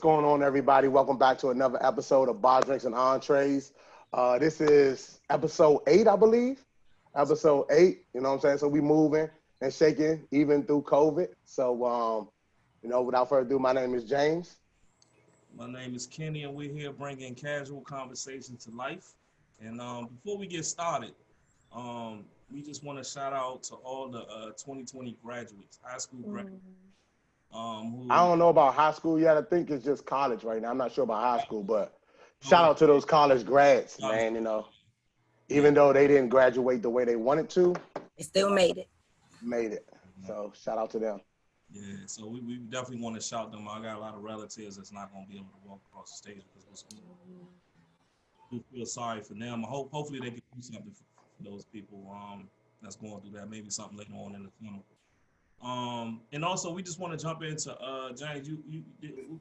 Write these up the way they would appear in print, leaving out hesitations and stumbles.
going on, everybody? Welcome back to another episode of Drinks and Entrees. This is episode 8, I believe. Episode 8, you know what I'm saying? So we moving and shaking even through COVID. So, without further ado, my name is James. My name is Kenny, and we're here bringing casual conversation to life. And before we get started, we just want to shout out to all the 2020 graduates, high school graduates. I don't know about high school yet. I think it's just college right now. I'm not sure about high school, but shout out to those college grads, man. Even though they didn't graduate the way they wanted to, they still made it. So shout out to them. Yeah, so we definitely want to shout them out. I got a lot of relatives that's not going to be able to walk across the stage because of school. We feel sorry for them. Hopefully they can do something for those people that's going through that. Maybe something later on in the tunnel. And also, we just want to jump into James.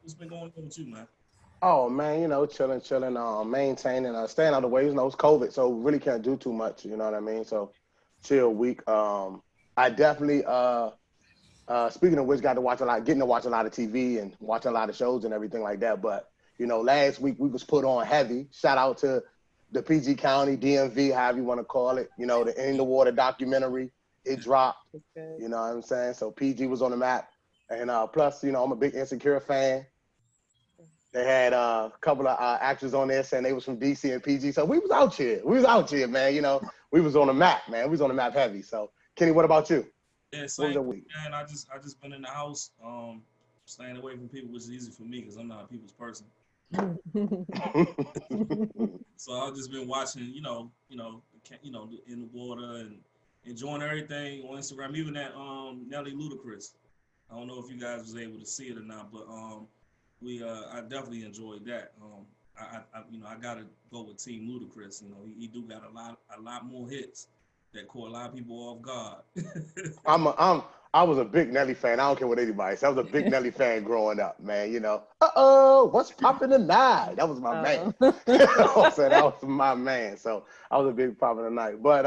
What's been going on with you, man? Oh man, chilling, maintaining, staying out of the way. It's COVID, so really can't do too much. You know what I mean? So chill week. I definitely speaking of which, getting to watch a lot of TV and watching a lot of shows and everything like that. But last week we was put on heavy. Shout out to the PG County, DMV, however you want to call it. The In the Water documentary. It dropped. You know what I'm saying? So PG was on the map. And plus, I'm a big Insecure fan. They had a couple of actors on there saying they was from DC and PG. So we was out here. Man. We was on the map, man. We was on the map heavy. So Kenny, what about you? Yeah, same. Man, I just been in the house, staying away from people, which is easy for me because I'm not a people's person. So I've just been watching, In the Water and enjoying everything on Instagram, even that Nelly Ludacris. I don't know if you guys was able to see it or not, but I definitely enjoyed that. I gotta go with Team Ludacris. He do got a lot more hits that caught a lot of people off guard. I was a big Nelly fan. I don't care what anybody says. I was a big Nelly fan growing up, man. What's poppin' tonight? That was my man. That was my man. So I was a big poppin' tonight. But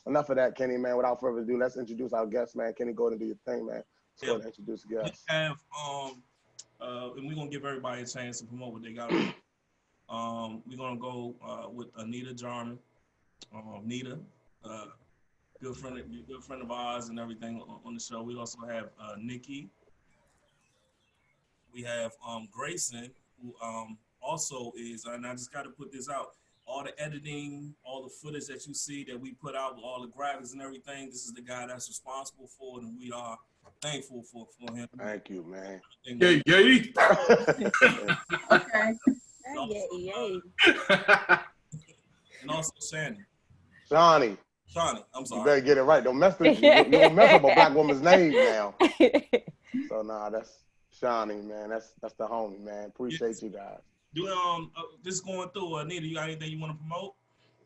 enough of that, Kenny, man. Without further ado, let's introduce our guest, man. Kenny, go ahead and do your thing, man. Let's go ahead and introduce the guest. We have and we're gonna give everybody a chance to promote what they got. We're gonna go with Anita Jarman. Nita, good friend of ours and everything on the show. We also have Nikki. We have Grayson, who also is, and I just got to put this out, all the editing, all the footage that you see that we put out, all the graphics and everything, this is the guy that's responsible for it, and we are thankful for him. Thank you, man. Yay. Okay. Yay. And also Shawnee, I'm sorry. You better get it right. Don't mess up a black woman's name now. So that's Shawnee, man. That's the homie, man. Appreciate you guys. Just going through, Anita, you got anything you want to promote?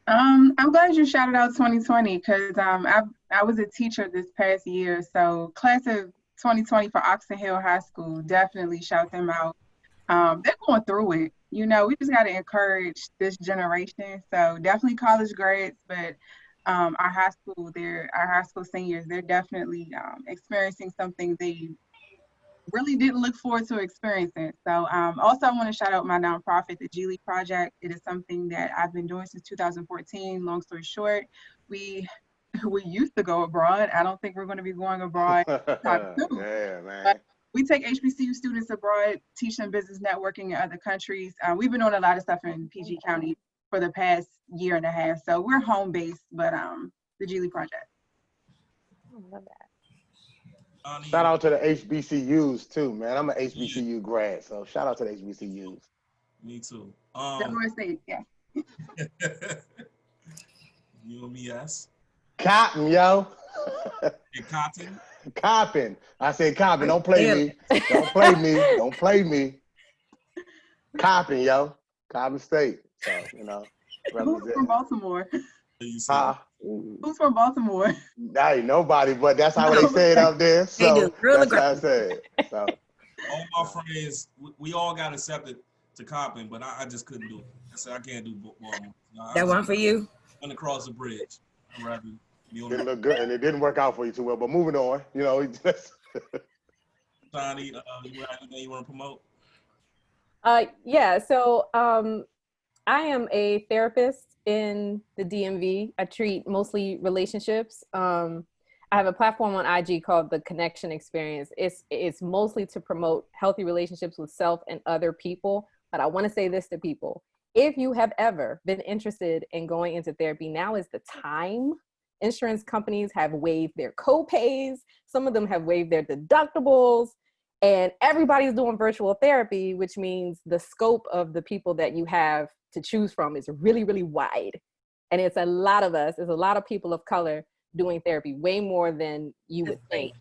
I'm glad you shouted out 2020 because I was a teacher this past year. So class of 2020 for Oxon Hill High School, definitely shout them out. They're going through it. We just got to encourage this generation. So definitely college grads, but our high school seniors, they're definitely experiencing something they really didn't look forward to experiencing. So also I want to shout out my nonprofit, the Geely Project. It is something that I've been doing since 2014. Long story short, we used to go abroad. I don't think we're going to be going abroad. Yeah, man. But we take HBCU students abroad, teach them business networking in other countries. We've been doing a lot of stuff in PG County for the past year and a half. So we're home based, but the Geely Project. I love that. Shout out to the HBCUs too, man. I'm an HBCU grad, so shout out to the HBCUs. Me too. State, yeah. You and me, yes. Cotton, yo. Hey, Cotton. Coppin. I said Coppin. Don't play me. Don't play me. Coppin, yo. Coppin State. So, Who's from Baltimore? Who's from Baltimore? I ain't nobody, but that's how they say it up there. So that's how I say it. So. All my friends, we all got accepted to Coppin, but I just couldn't do it. I said I can't do Baltimore. That one for you? Went across the bridge. I'd rather be on it looked good, and it didn't work out for you too well. But moving on, Johnny, you got anything you want to promote? Yeah, so I am a therapist in the DMV. I treat mostly relationships. I have a platform on IG called The Connection Experience. It's mostly to promote healthy relationships with self and other people. But I want to say this to people. If you have ever been interested in going into therapy, now is the time. Insurance companies have waived their co-pays. Some of them have waived their deductibles. And everybody's doing virtual therapy, which means the scope of the people that you have to choose from is really, really wide. And it's a lot of us, there's a lot of people of color doing therapy, way more than you would think.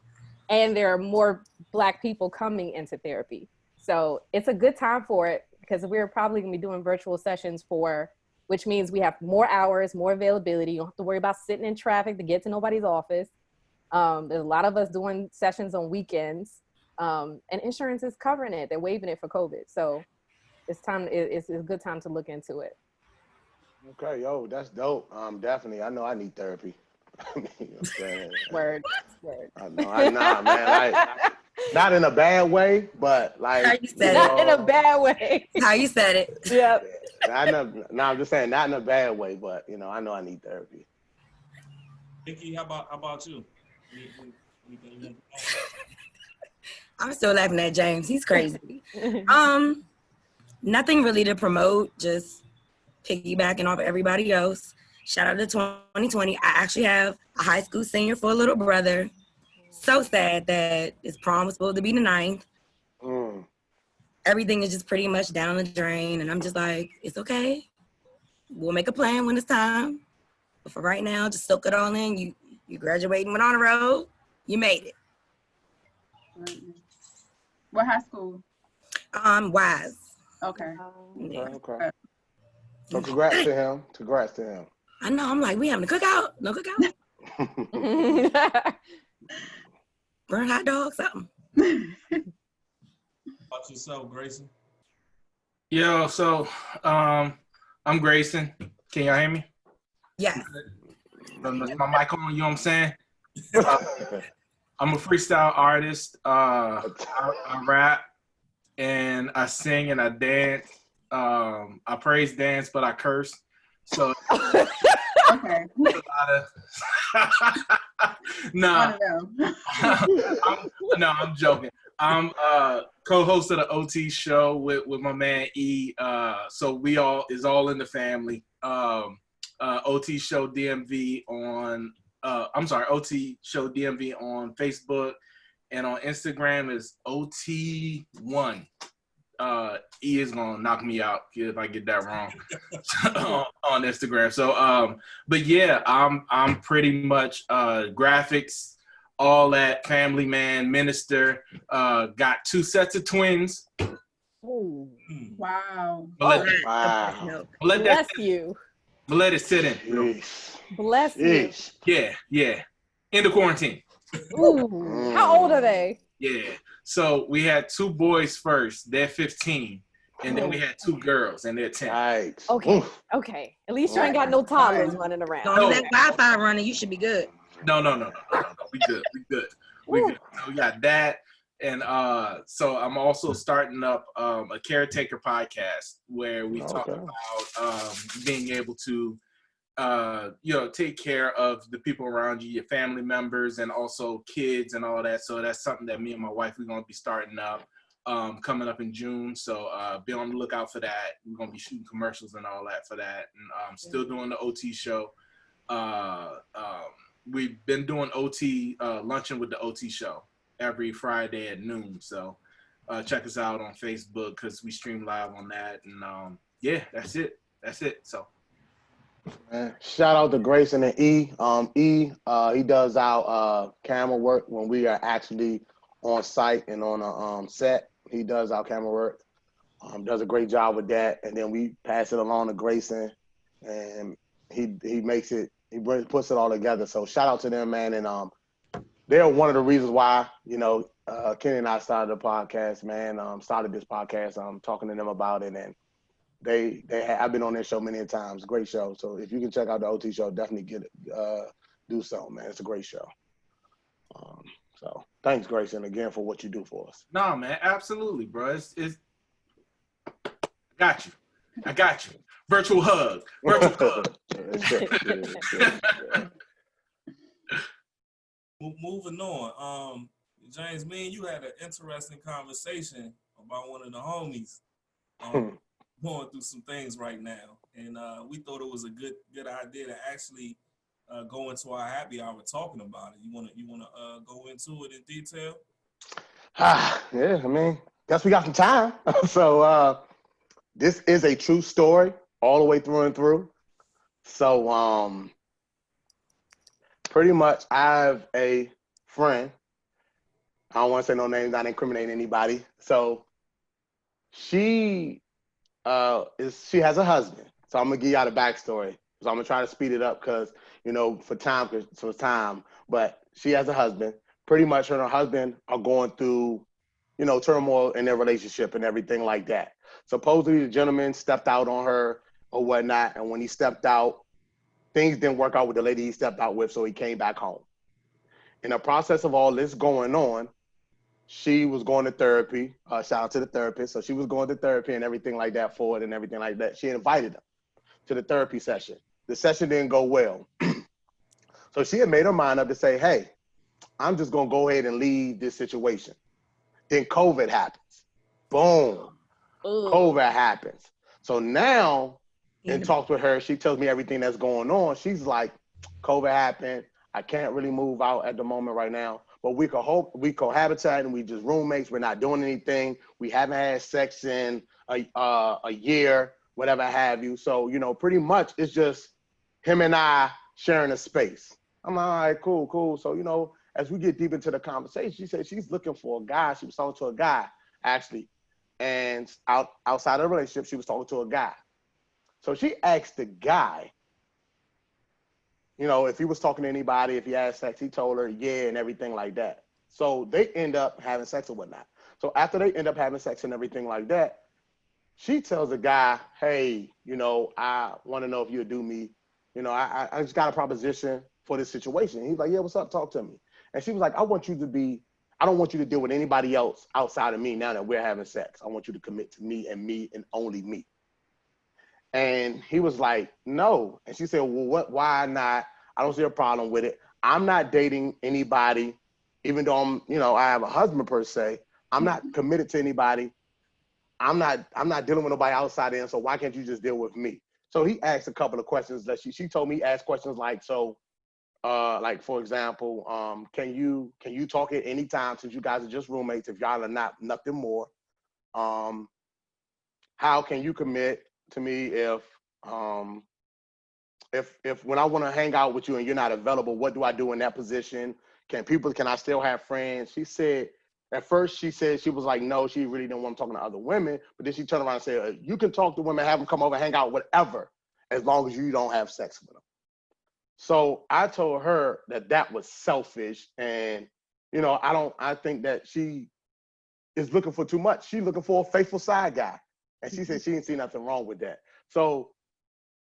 And there are more Black people coming into therapy. So it's a good time for it because we're probably gonna be doing virtual sessions which means we have more hours, more availability. You don't have to worry about sitting in traffic to get to nobody's office. There's a lot of us doing sessions on weekends. And insurance is covering it. They're waiving it for COVID. So it's a good time to look into it. Okay, yo, that's dope. Definitely. I know I need therapy. You know what I'm saying? Word. I know, nah, man. Like, not in a bad way, but like, How you said Not in a bad way. How you said it. Yep. I'm just saying, not in a bad way, but you know, I know I need therapy. Nikki, how about you? Anything you want to I'm still laughing at James. He's crazy. Nothing really to promote, just piggybacking off everybody else. Shout out to 2020. I actually have a high school senior for a little brother. So sad that his prom was supposed to be the 9th. Everything is just pretty much down the drain. And I'm just like, it's okay. We'll make a plan when it's time. But for right now, just soak it all in. You graduating, went on the road. You made it. What high school? Wise. Okay. Yeah. Okay. So congrats to him. I know. I'm like, we having a cookout? No cookout? Burn hot dog, something. about yourself, Grayson? Yo, so I'm Grayson. Can y'all hear me? Yeah. My mic on, you know what I'm saying? I'm a freestyle artist. I rap and I sing and I dance. I praise dance, but I curse. So Okay. Nah. I'm joking. I'm co-host of the OT show with my man E. So we all in the family. OT show DMV on OT show DMV on Facebook, and on Instagram is OT1. E is gonna knock me out if I get that wrong on Instagram. So but yeah, I'm pretty much graphics, all that, family man, minister, got 2 sets of twins. Ooh. Wow. Wow. Bless you. Let it sit in. Bless you. Yeah. In the quarantine. Ooh. How old are they? Yeah. So we had 2 boys first. They're 15. And then we had 2 girls, and they're 10. Right. Okay. At least you ain't got no toddlers running around. Don't let Wi-Fi running. You should be good. No. We good. So we got that. And so I'm also starting up a caretaker podcast where we talk about being able to take care of the people around you, your family members, and also kids and all that. So that's something that me and my wife, we're going to be starting up coming up in June. So be on the lookout for that. We're going to be shooting commercials and all that for that. And still doing the OT show. We've been doing OT, luncheon with the OT show every Friday at noon. So check us out on Facebook because we stream live on that. And yeah, that's it. So. Man, shout out to Grayson and E. He does our camera work when we are actually on site and on a set. He does our camera work. Does a great job with that, and then we pass it along to Grayson, and he makes it. He puts it all together. So shout out to them, man. And they're one of the reasons why Kenny and I started the podcast, man. Started this podcast. Talking to them about it, and I've been on their show many times. Great show. So if you can check out the OT show, definitely do so, man. It's a great show. So thanks, Grayson, again for what you do for us. No, man, absolutely, bro. Got you. I got you. Virtual hug. Virtual hug. Moving on. James, me and you had an interesting conversation about one of the homies going through some things right now, and we thought it was a good idea to actually go into our happy hour talking about it. You wanna go into it in detail? Yeah, I mean, guess we got some time. So this is a true story all the way through and through. So pretty much I have a friend. I don't want to say no names, not incriminate anybody. So she has a husband. So I'm gonna give y'all the backstory. So I'm gonna try to speed it up because for time. But she has a husband. Pretty much her and her husband are going through, turmoil in their relationship and everything like that. Supposedly the gentleman stepped out on her or whatnot, and when he stepped out, things didn't work out with the lady he stepped out with, so he came back home. In the process of all this going on, she was going to therapy. Shout out to the therapist. So she was going to therapy and everything like that for it and everything like that. She invited him to the therapy session. The session didn't go well. So she had made her mind up to say, hey, I'm just going to go ahead and leave this situation. Then COVID happens. Boom. Ooh. COVID happens. So now, in talks with her, she tells me everything that's going on. She's like, COVID happened. I can't really move out at the moment right now. But we cohabitate and we just roommates. We're not doing anything. We haven't had sex in a year, whatever have you. So, pretty much it's just him and I sharing a space. I'm like, all right, cool. So, as we get deep into the conversation, she said she's looking for a guy. She was talking to a guy, actually. And outside of the relationship, she was talking to a guy. So she asked the guy, if he was talking to anybody, if he had sex, he told her, yeah, and everything like that. So they end up having sex or whatnot. So after they end up having sex and everything like that, she tells the guy, hey, I want to know if you'll do me. I just got a proposition for this situation. He's like, yeah, what's up? Talk to me. And she was like, I don't want you to deal with anybody else outside of me now that we're having sex. I want you to commit to me and only me. And he was like, no. And she said, well, why not? I don't see a problem with it. I'm not dating anybody, even though I have a husband per se. I'm not committed to anybody. I'm not dealing with nobody outside in, so why can't you just deal with me? So he asked a couple of questions that she told me ask questions like, so like for example, can you talk at any time since you guys are just roommates if y'all are not nothing more? How can you commit to me if when I want to hang out with you and you're not available, what do I do in that position? Can I still have friends? She said, at first she said she was like, no, she really didn't want to talk to other women. But then she turned around and said, you can talk to women, have them come over, hang out, whatever, as long as you don't have sex with them. So I told her that was selfish. And, I think that she is looking for too much. She's looking for a faithful side guy. And she said she didn't see nothing wrong with that. So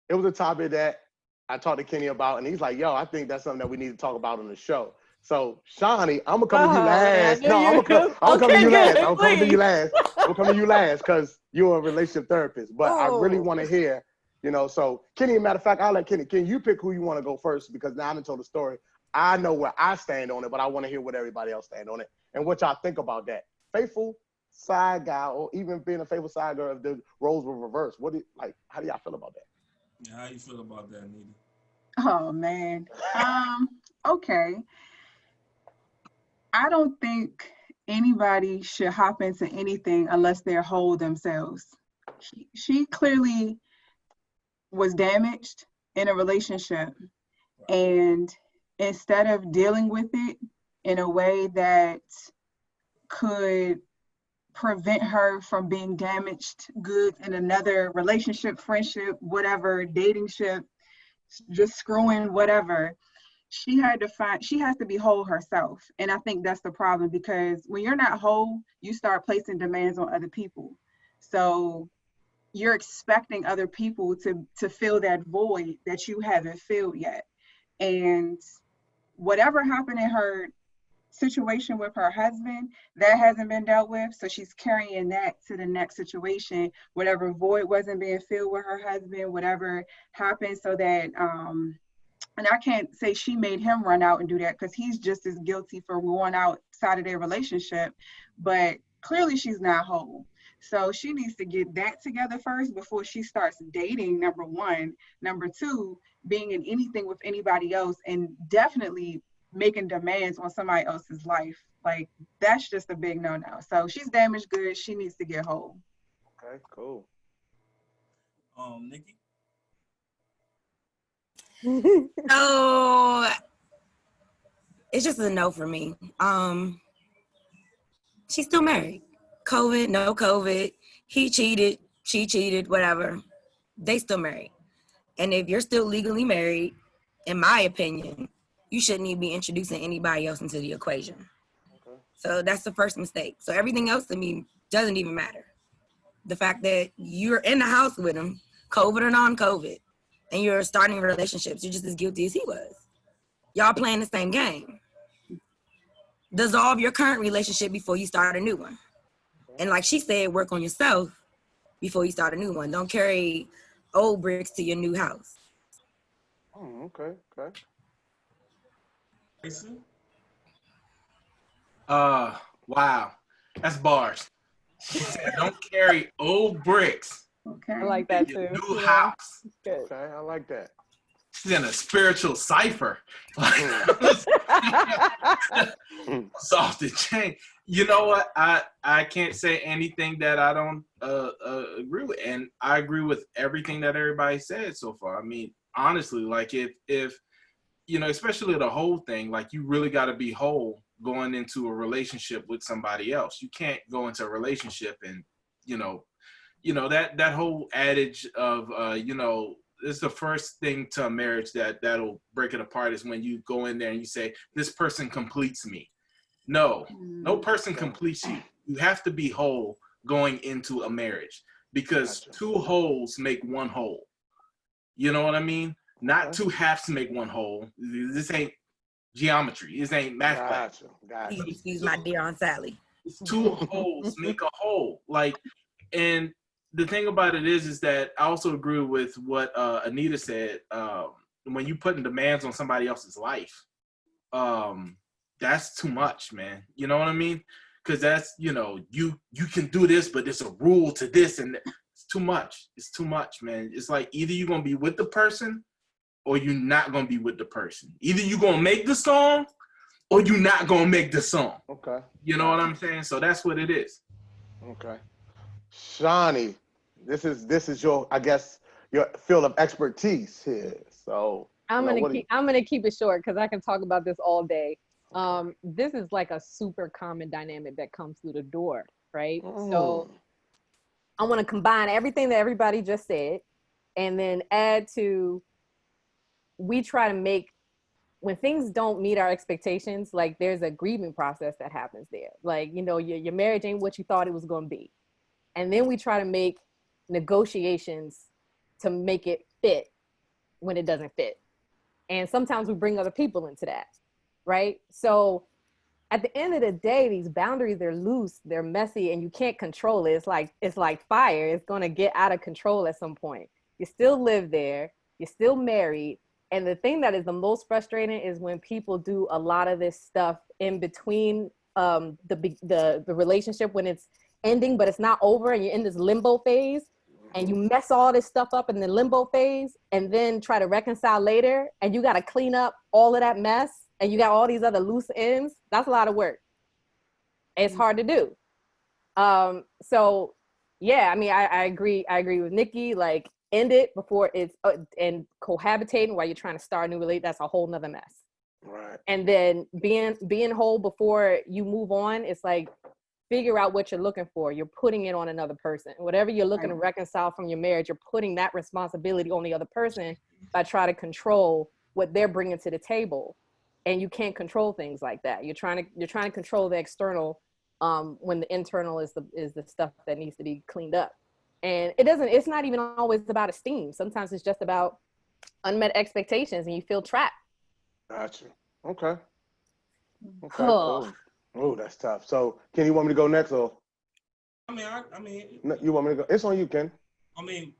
it was a topic that I talked to Kenny about, and he's like, yo, I think that's something that we need to talk about on the show. So, Shawnee, I'm going to come to you last. No, I'm going to come to you last. I'm coming to you last. I'm coming to you last because you're a relationship therapist. But I really want to hear, so Kenny, matter of fact, I'll let Kenny. Can you pick who you want to go first? Because now I done told the story. I know where I stand on it, but I want to hear what everybody else stand on it and what y'all think about that. Faithful side guy, or even being a faithful side girl if the roles were reversed. How do y'all feel about that? Yeah, how you feel about that, Nita? Oh man. Okay. I don't think anybody should hop into anything unless they're whole themselves. She clearly was damaged in a relationship, and instead of dealing with it in a way that could prevent her from being damaged goods in another relationship, friendship, whatever, datingship, just screwing, whatever, she has to be whole herself. And I think that's the problem, because when you're not whole, you start placing demands on other people. So you're expecting other people to fill that void that you haven't filled yet. And whatever happened in her situation with her husband that hasn't been dealt with. So she's carrying that to the next situation, whatever void wasn't being filled with her husband, whatever happened, so that, and I can't say she made him run out and do that, because he's just as guilty for going outside of their relationship, but clearly she's not whole. So she needs to get that together first before she starts dating, number one. Number two, being in anything with anybody else, and definitely making demands on somebody else's life. Like, that's just a big no-no. So she's damaged goods. She needs to get whole. Okay, cool. Nikki? So it's just a no for me. She's still married. COVID, no COVID. He cheated, she cheated, whatever. They still married. And if you're still legally married, in my opinion, you shouldn't even be introducing anybody else into the equation. Okay. So that's the first mistake. So everything else to me doesn't even matter. The fact that you're in the house with him, COVID or non-COVID, and you're starting relationships, you're just as guilty as he was. Y'all playing the same game. Dissolve your current relationship before you start a new one. And like she said, work on yourself before you start a new one. Don't carry old bricks to your new house. Oh, okay, okay. Jason? Wow. That's bars. She said, don't carry old bricks Okay. I like that in too. your new Yeah, house. good. Okay, I like that. She's in a spiritual cipher. It's off the chain. You know what? I can't say anything that I don't agree with. And I agree with everything that everybody said so far. I mean, honestly, like if you know, especially the whole thing, like you really got to be whole going into a relationship with somebody else. You can't go into a relationship and, you know, that whole adage of, you know, it's the first thing to a marriage that'll break it apart is when you go in there and you say, this person completes me. No person completes you. You have to be whole going into a marriage, because two wholes make one whole. You know what I mean? Not two halves make one whole. This ain't geometry. This ain't math class. Please excuse my dear Aunt Sally. Two wholes make a whole. Like, and the thing about it is that I also agree with what Anita said. When you putting demands on somebody else's life, that's too much, man. You know what I mean? Because that's, you know, you can do this, but there's a rule to this, and it's too much. It's too much, man. It's like either you're gonna be with the person or you're not gonna be with the person. Either you're gonna make the song or you're not gonna make the song. Okay. You know what I'm saying? So that's what it is. Okay. Shawnee, this is your, I guess, your field of expertise here. So I'm gonna keep it short because I can talk about this all day. This is like a super common dynamic that comes through the door, right? So I want to combine everything that everybody just said and then add to, we try to make, when things don't meet our expectations, like there's a grieving process that happens there. Like, you know, your marriage ain't what you thought it was going to be. And then we try to make negotiations to make it fit when it doesn't fit. And sometimes we bring other people into that, right? So at the end of the day, these boundaries, they're loose, they're messy, and you can't control it. It's like fire. It's going to get out of control at some point. You still live there. You're still married. And the thing that is the most frustrating is when people do a lot of this stuff in between the relationship, when it's ending, but it's not over, and you're in this limbo phase, and you mess all this stuff up in the limbo phase, and then try to reconcile later, and you got to clean up all of that mess, and you got all these other loose ends. That's a lot of work. It's hard to do. So yeah, I mean, I agree with Nikki. Like, end it before it's and cohabitating while you're trying to start a new relationship, that's a whole nother mess. Right. And then being whole before you move on, it's like, figure out what you're looking for. You're putting it on another person. Whatever you're looking to reconcile from your marriage, you're putting that responsibility on the other person by trying to control what they're bringing to the table. And you can't control things like that. You're trying to control the external when the internal is the stuff that needs to be cleaned up. And it's not even always about esteem. Sometimes it's just about unmet expectations and you feel trapped. Gotcha. Okay. Okay, cool. Oh, that's tough. So, Ken, you want me to go next, or I mean, no, you want me to go? It's on you, Ken. I mean,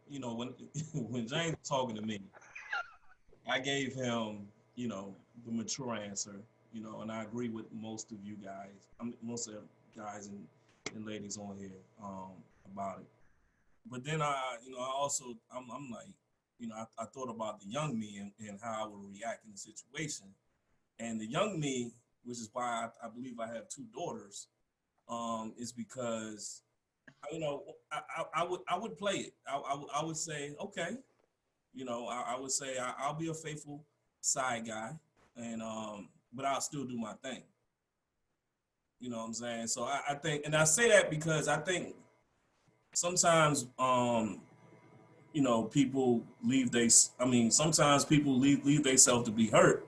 you know, when when James was talking to me, I gave him, you know, the mature answer, you know, and I agree with most of you guys, most of the guys and ladies on here about it. But then I'm like, you know, I thought about the young me and how I would react in the situation. And the young me, which is why I believe I have 2 daughters, is because, you know, I would play it. I would say, okay, you know, I would say I'll be a faithful side guy, and but I'll still do my thing. You know what I'm saying? So I think, and I say that because I think sometimes, you know, people sometimes people leave themselves to be hurt,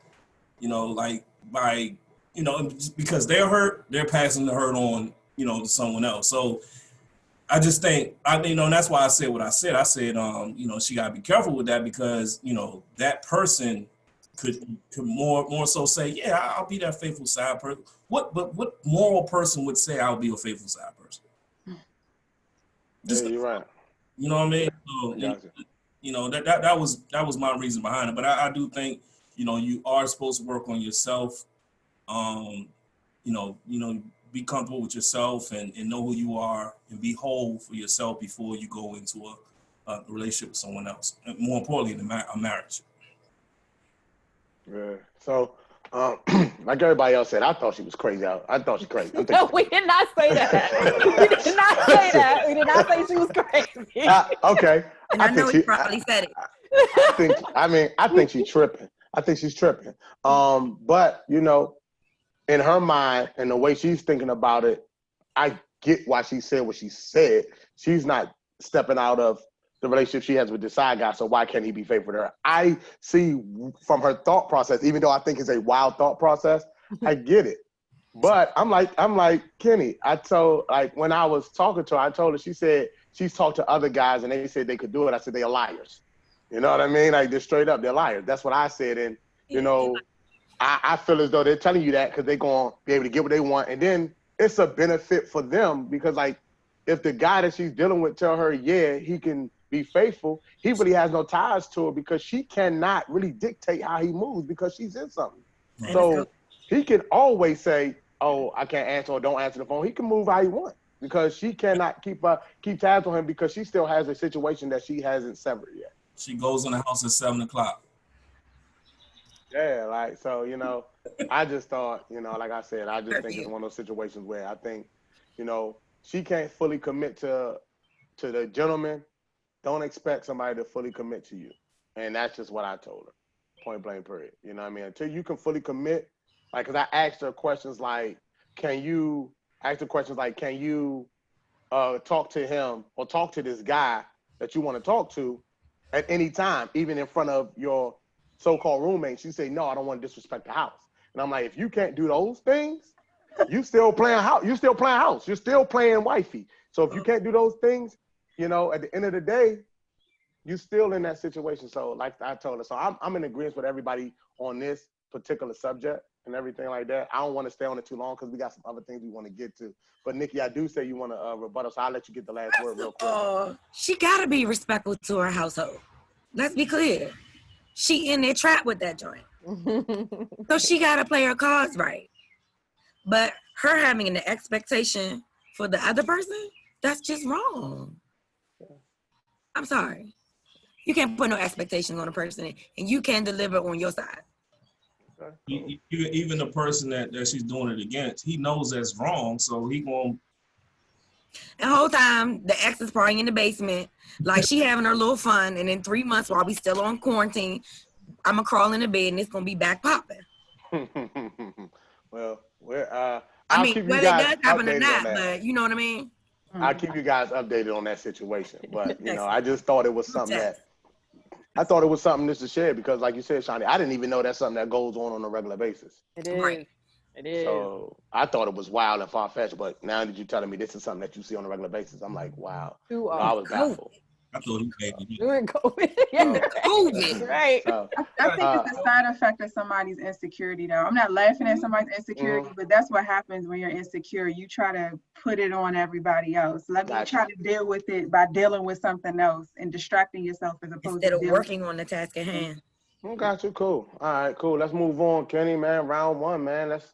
you know, like by, you know, because they're hurt, they're passing the hurt on, you know, to someone else. So I just think, you know, and that's why I said what I said. I said, you know, she got to be careful with that because, you know, that person could more so say, yeah, I'll be that faithful side person. But what moral person would say I'll be a faithful side person? Just, Yeah, you're right. you know what I mean? So, Gotcha. you know, that was my reason behind it. But I do think, you know, you are supposed to work on yourself. You know, be comfortable with yourself and know who you are and be whole for yourself before you go into a relationship with someone else. And more importantly, a marriage. Yeah. So, like everybody else said, I thought she was crazy. I thought she crazy. No, we did not say that. We did not say that. We did not say she was crazy. Okay. And I know he probably said it. I think she's tripping. I think she's tripping. But you know, in her mind and the way she's thinking about it, I get why she said what she said. She's not stepping out of the relationship she has with the side guy, so why can't he be faithful to her? I see from her thought process, even though I think it's a wild thought process, I get it. But I'm like, Kenny, when I was talking to her, I told her, she said she's talked to other guys and they said they could do it. I said, they are liars. You know what I mean? Like, just straight up, they're liars. That's what I said. And, you know, I feel as though they're telling you that because they're going to be able to get what they want. And then it's a benefit for them because, like, if the guy that she's dealing with tell her, yeah, he can be faithful, he really has no ties to her because she cannot really dictate how he moves because she's in something. So he can always say, oh, I can't answer or don't answer the phone. He can move how he wants because she cannot keep tabs on him because she still has a situation that she hasn't severed yet. She goes in the house at 7:00. Yeah, like, so, you know, I just thought, you know, like I said, I just think it's one of those situations where I think, you know, she can't fully commit to the gentleman. Don't expect somebody to fully commit to you. And that's just what I told her. Point blank period. You know what I mean? Until you can fully commit, like, because I asked her questions like, can you talk to him or talk to this guy that you want to talk to at any time, even in front of your so-called roommate? She said, no, I don't want to disrespect the house. And I'm like, if you can't do those things, you still playing house. You're still playing house. You're still playing wifey. So if you can't do those things, you know, at the end of the day, you're still in that situation. So like I told her, so I'm in agreement with everybody on this particular subject and everything like that. I don't want to stay on it too long because we got some other things we want to get to. But Nikki, I do say you want to rebuttal, so I'll let you get the last word real quick. She got to be respectful to her household. Let's be clear. She in there trapped with that joint. So she got to play her cards right. But her having an expectation for the other person, that's just wrong. I'm sorry. You can't put no expectations on a person and you can deliver on your side. Even the person that she's doing it against, he knows that's wrong, so he won't. The whole time, the ex is probably in the basement, like she having her little fun, and in 3 months while we still on quarantine, I'm gonna crawl in the bed and it's gonna be back popping. Well, I mean, whether it does happen or not, but you know what I mean? I'll keep you guys updated on that situation. But, you know, I just thought it was something just to share because, like you said, Shani, I didn't even know that's something that goes on a regular basis. It is. Right. It is. So I thought it was wild and far-fetched, but now that you're telling me this is something that you see on a regular basis, I'm like, wow. I was baffled. I thought he made it. During COVID. Yeah. COVID. Right. So, I think it's a side effect of somebody's insecurity, though. I'm not laughing at somebody's insecurity, but that's what happens when you're insecure. You try to put it on everybody else. Let me try to deal with it by dealing with something else and distracting yourself as opposed Instead to of working on the task at hand. got you. Cool. All right, cool. Let's move on, Kenny, man. Round one, man. Let's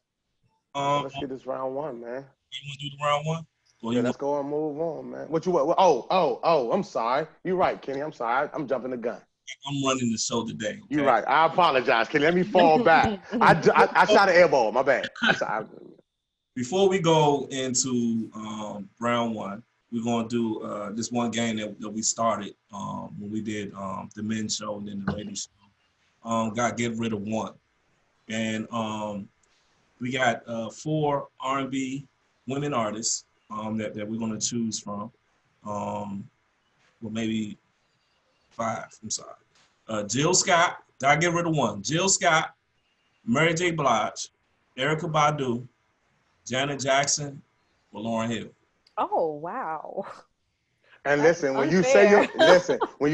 get this round one, man. You want to do the round one? Yeah, let's go and move on, man. What you want? Oh, I'm sorry. You're right, Kenny. I'm sorry. I'm jumping the gun. I'm running the show today. Okay? You're right. I apologize, Kenny. Let me fall back. I shot an air ball. My bad. Before we go into round one, we're going to do this one game that we started when we did the men's show and then the ladies show. Got Get Rid of One. And we got 4 R&B women artists that we're going to choose from. Well, maybe 5. I'm sorry. Jill Scott. Gotta Get Rid of One. Jill Scott, Mary J. Blige, Erykah Badu, Janet Jackson, or Lauryn Hill. Oh, wow. And listen, when unfair. you say it, when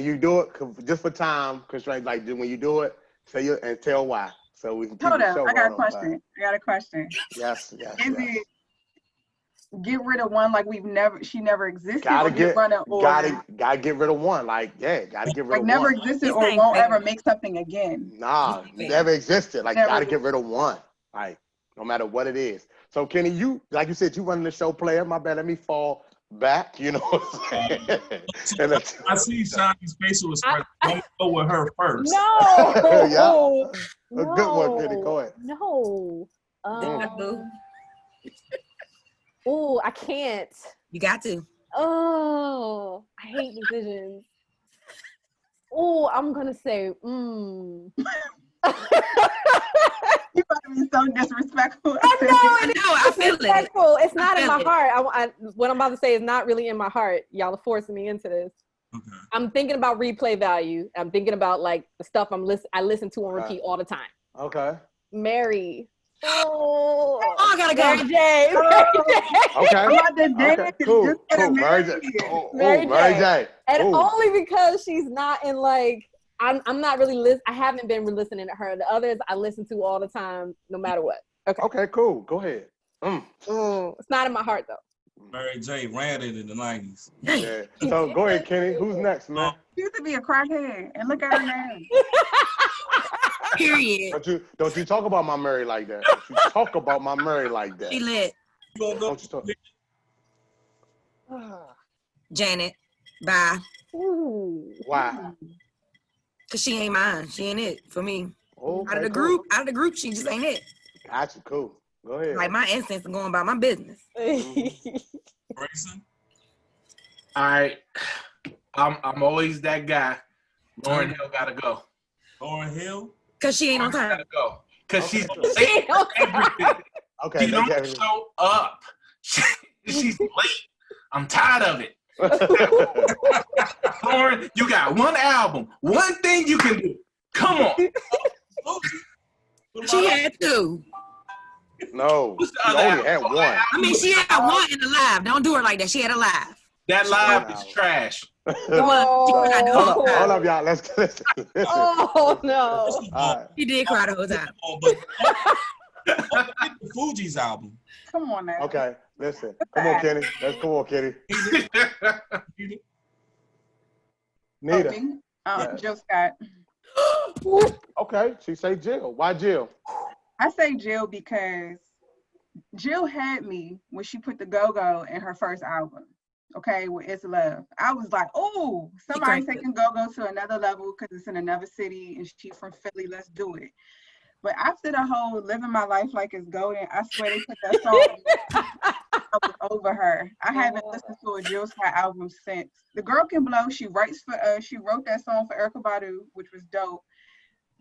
you do it, just for time constraints, like when you do it, say it and tell why. So we can keep Hold the up, show I got a going question. Yes. Is it get rid of one like she never existed? Gotta get rid of one. Like, gotta get rid of one. Never existed or won't ever make something again. Nah, never existed. Like, gotta get rid of one. Like, no matter what it is. So, Kenny, you, like you said, you running the show player. My bad, let me fall back, you know what I'm saying? I see Shawnee's facial expression. I'm going to go with her first. No. Yeah. No. A good one, Kenny. Go ahead. No. Oh, I can't. You got to. Oh, I hate decisions. Oh, I'm gonna say, You about to be so disrespectful. I feel it. It's not in my heart. What I'm about to say is not really in my heart. Y'all are forcing me into this. Okay. I'm thinking about replay value. I'm thinking about like the stuff I listen to on repeat all the time. Okay. Mary. Oh, I gotta go. Mary J. Okay. Cool. Mary J. Mary J. And only because she's not in like, I'm not really I haven't been listening to her. The others I listen to all the time, no matter what. Okay, cool. Go ahead. It's not in my heart though. Mary J. ran it in the 90s. Yeah. So go ahead, Kenny. Who's next, man? She used to be a crackhead, and look at her now. Period. Don't you talk about my Mary like that. Don't you talk about my Mary like that. She lit. Don't you talk. Janet. Bye. Ooh. Why? Cause she ain't mine. She ain't it for me. Okay, Out of the group, she just ain't it. Gotcha. Cool. Go ahead. Like my instincts are going about my business. Grayson? All right. I'm always that guy. Lauryn Hill gotta go. Lauryn Hill? Cause she ain't on time. Gotta go. Cause she's late for everything. Okay. She don't show up. She's late. I'm tired of it. Lauryn, you got one album. One thing you can do. Come on. She had 2. No, she only had 1. I mean, she had 1 in the live. Don't do her like that. She had a live. That live is trash. Hold up, y'all. Let's listen. Oh no. Right. She did cry the whole time. The Fugees album. Come on now. Okay, listen. Come on, Kenny. Come on, Kenny. Nita. Jill Scott. Okay, she say Jill. Why Jill? I say Jill because Jill had me when she put the go-go in her first album. Okay, with It's Love. I was like, oh, somebody taking go-go to another level because it's in another city and she's from Philly. Let's do it. But after the whole living my life like it's golden, I swear they put that song I was over her. I haven't listened to a Jill Scott album since. The girl can blow. She wrote that song for Erykah Badu, which was dope.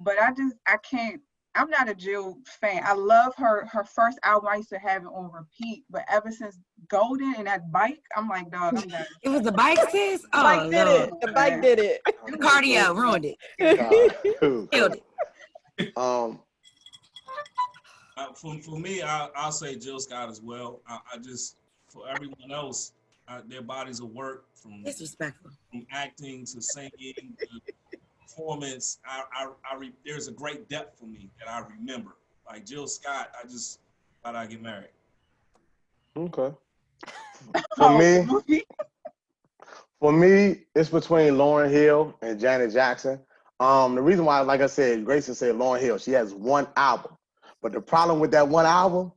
But I can't. I'm not a Jill fan. I love her first album. I used to have it on repeat, but ever since Golden and that bike, I'm like, dog, I'm done. It was the bike, sis? The bike did it. The bike did it. The cardio ruined it. Killed it. For me, I'll say Jill Scott as well. I just, for everyone else, their bodies of work Disrespectful. From acting to singing to performance, there's a great depth for me that I remember. Like Jill Scott, I just thought I'd get married. Okay. For me, it's between Lauryn Hill and Janet Jackson. The reason why, like I said, Grayson said Lauryn Hill, she has one album. But the problem with that one album,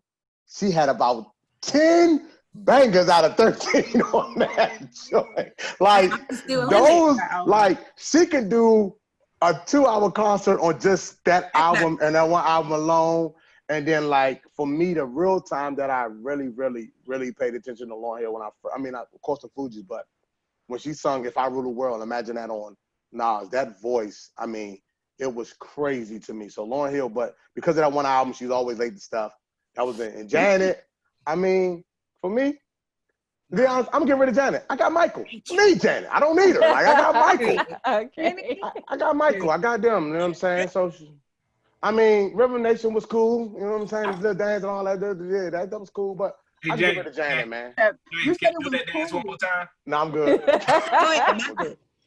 she had about 10 bangers out of 13 on that joint. Like those, like she could do a 2-hour concert on just that album and that one album alone. And then like for me, the real time that I really paid attention to Lauryn Hill of course the Fugees, but when she sung If I Rule the World, imagine that on Nas, that voice, I mean, it was crazy to me. So Lauryn Hill, but because of that one album, she's always late to stuff. That was it. And Janet, I mean, for me, to be honest, I'm getting rid of Janet. I got Michael. I need Janet. I don't need her. Like, I got Michael. Okay. I got Michael. I got them. You know what I'm saying? So, River Nation was cool. You know what I'm saying? The little dance and all that. Yeah, that was cool. But I get rid of Janet, man. You can do that dance one more time? No, I'm good.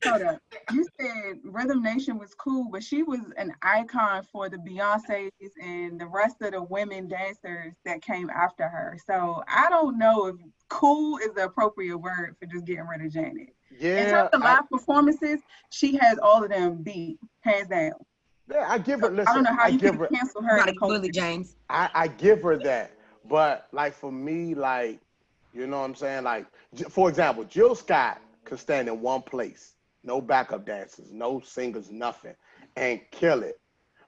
Hold up. You said Rhythm Nation was cool, but she was an icon for the Beyoncés and the rest of the women dancers that came after her. So I don't know if cool is the appropriate word for just getting rid of Janet. Yeah. In terms of live performances, she has all of them beat, hands down. Yeah, I give her. Listen, I don't know how you can cancel her. Billy James. I give her that, but like for me, like you know what I'm saying. Like for example, Jill Scott could stand in one place, no backup dancers, no singers, nothing, and kill it.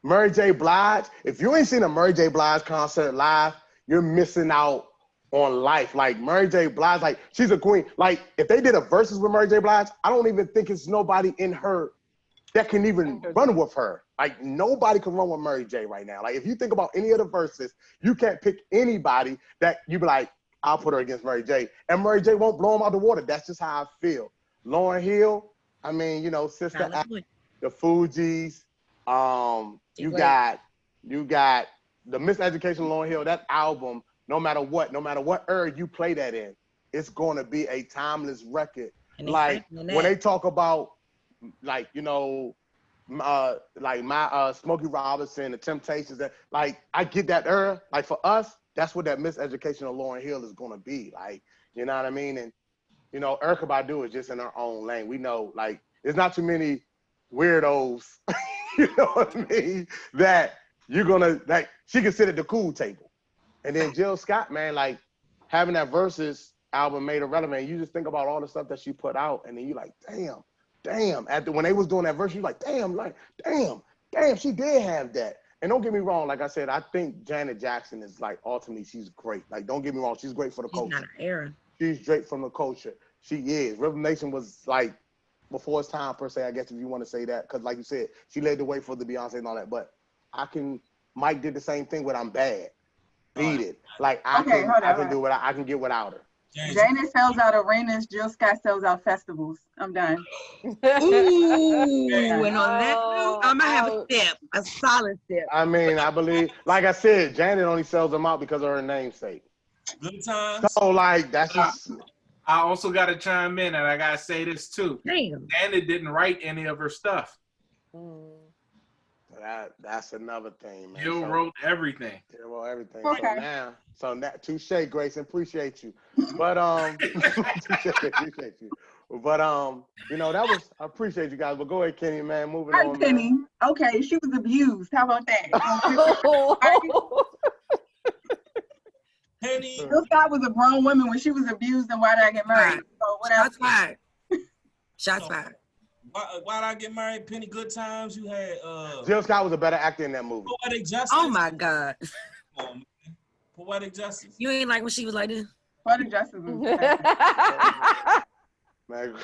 Mary J. Blige, if you ain't seen a Mary J. Blige concert live, you're missing out on life. Like Mary J. Blige, like she's a queen. Like if they did a versus with Mary J. Blige, I don't even think it's nobody in her that can even run with her. Like nobody can run with Mary J. right now. Like if you think about any of the verses, you can't pick anybody that you be like, I'll put her against Mary J. And Mary J. won't blow them out the water. That's just how I feel. Lauryn Hill, I mean, you know, Sister Act, the Fugees, you got the Miseducation of Lauryn Hill, that album, no matter what era you play that in, it's going to be a timeless record. Like when they talk about, like, you know, like my Smokey Robinson, the Temptations, that like I get that era. Like for us, that's what that Miseducation of Lauryn Hill is going to be. Like, you know what I mean? And you know, Erykah Badu is just in her own lane. We know, like, there's not too many weirdos, you know what I mean, that you're gonna, like, she can sit at the cool table. And then Jill Scott, man, like, having that Versus album made her relevant. You just think about all the stuff that she put out, and then you're like, damn. When they was doing that verse, you're like, damn, she did have that. And don't get me wrong, like I said, I think Janet Jackson is, like, ultimately, she's great. Like, don't get me wrong, she's great for the culture. Not an era. She's straight from the culture. She is. Rhythm Nation was like before its time per se, I guess if you want to say that, because like you said, she led the way for the Beyonce and all that. But Mike did the same thing with I'm Bad. Beat it. Like I can do it. I can get without her. Janet sells out arenas. Jill Scott sells out festivals. I'm done. Ooh, and on that note, I'm gonna have a solid step. I mean, I believe, like I said, Janet only sells them out because of her namesake. Good times. So like that's just. I also got to chime in, and I got to say this too. Damn. Janet didn't write any of her stuff. That's another thing, man. Jill wrote everything. Jill wrote everything. Okay. So now, touche, Grayson, appreciate you. But appreciate you. But you know, that was, I appreciate you guys. But go ahead, Kenny, man. Moving on. Kenny. Man. Okay, she was abused. How about that? Penny. Jill Scott was a grown woman when she was abused, and why did I get married? So what else? Shots fired. Why did I get married? Penny, Good Times. You had Jill Scott was a better actor in that movie. Poetic Justice. Oh my God. Poetic Justice. You ain't like when she was like this? Poetic Justice was man,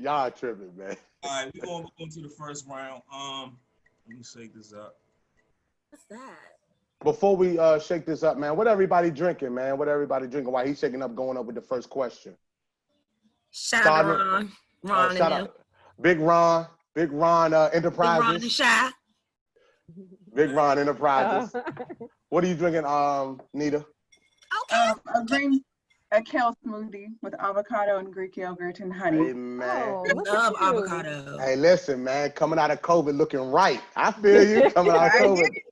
y'all tripping, man. All right, we're gonna go into the first round. Let me shake this up. What's that? Before we shake this up, man, what everybody drinking, man? What everybody drinking while he's shaking up, going up with the first question? Shout out Ron. Shout out. Big Ron Enterprises. Big Ron and Shy. Big Ron Enterprises. What are you drinking, Nita? Okay. a green a kale smoothie with avocado and Greek yogurt and honey. Hey, man. Oh, look Love at you. avocado. Hey, listen, man. Coming out of COVID looking right. I feel you. Coming out of I COVID get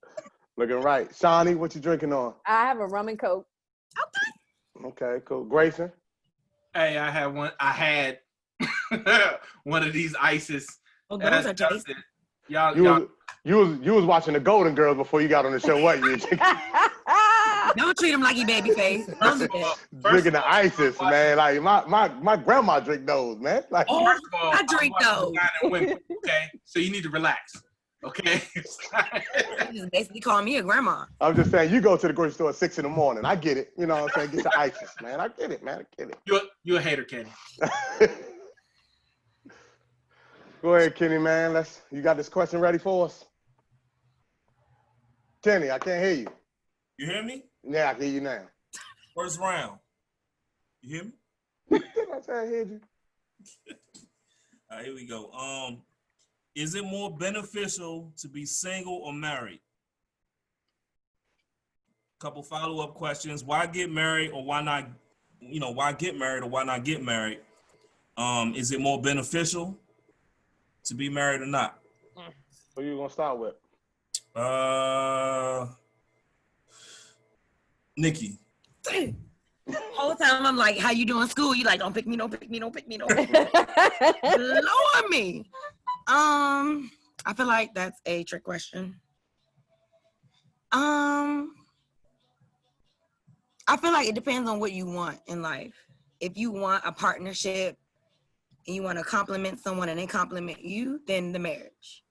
looking right. Shawnee, what you drinking on? I have a rum and coke. Okay, cool. Grayson? Hey, I had one of these ices. Oh, those are tasty. Y'all, You was watching the Golden Girls before you got on the show. What you Don't treat him like he baby face. Don't do that. drinking the ISIS, man? Like my grandma drink those, man. Like, Oh, first of all, I drink those. women, okay, so you need to relax, okay? You just basically call me a grandma. I'm just saying, you go to the grocery store at 6 a.m. I get it. You know what I'm saying? Get the ISIS, man. I get it, man. I get it. You're a hater, Kenny. Go ahead, Kenny, man. You got this question ready for us? Kenny, I can't hear you. You hear me? Yeah, I can hear you now. First round. You hear me? I said I heard you. All right, here we go. Is it more beneficial to be single or married? Couple follow-up questions. Why get married or why not? You know, why get married or why not get married? Is it more beneficial to be married or not? What are you gonna start with? Nikki. Dang. Whole time I'm like, how you doing school? You like, don't pick me, don't pick me, don't pick me, don't pick me. Lord me. I feel like that's a trick question. I feel like it depends on what you want in life. If you want a partnership and you want to compliment someone and they compliment you, then the marriage.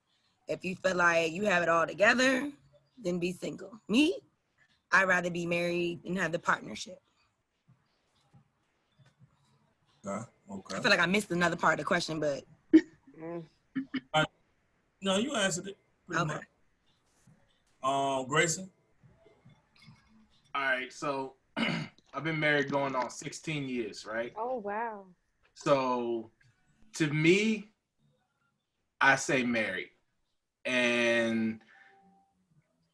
If you feel like you have it all together, then be single. Me, I'd rather be married and have the partnership. Okay. I feel like I missed another part of the question, but. No, you answered it pretty much. Grayson? All right, so I've been married going on 16 years, right? Oh, wow. So to me, I say married. And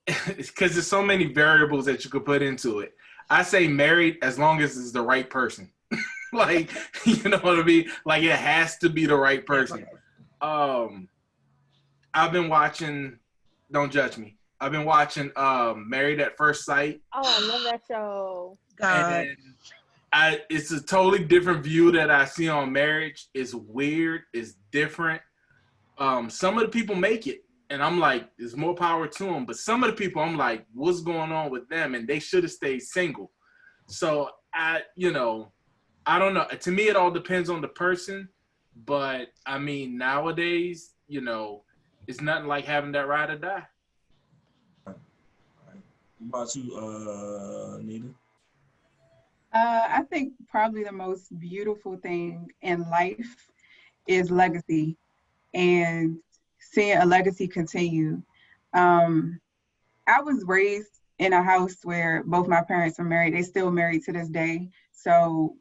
because there's so many variables that you could put into it. I say married as long as it's the right person. Like, you know what I mean? Like, it has to be the right person. I've been watching, don't judge me. I've been watching Married at First Sight. Oh, I love that show. God. And it's a totally different view that I see on marriage. It's weird. It's different. Some of the people make it. And I'm like, there's more power to them. But some of the people, I'm like, what's going on with them? And they should have stayed single. So, I don't know. To me, it all depends on the person. But, I mean, nowadays, it's nothing like having that ride or die. What about you, Nita? I think probably the most beautiful thing in life is legacy and seeing a legacy continue. I was raised in a house where both my parents are married. They still married to this day. So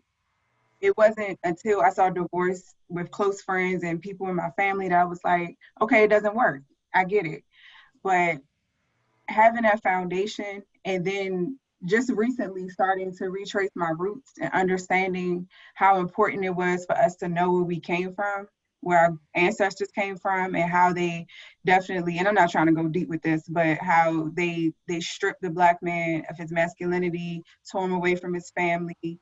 it wasn't until I saw divorce with close friends and people in my family that I was like, okay, it doesn't work. I get it. But having that foundation and then just recently starting to retrace my roots and understanding how important it was for us to know where we came from, where our ancestors came from, and how they definitely, and I'm not trying to go deep with this, but how they stripped the Black man of his masculinity, tore him away from his family,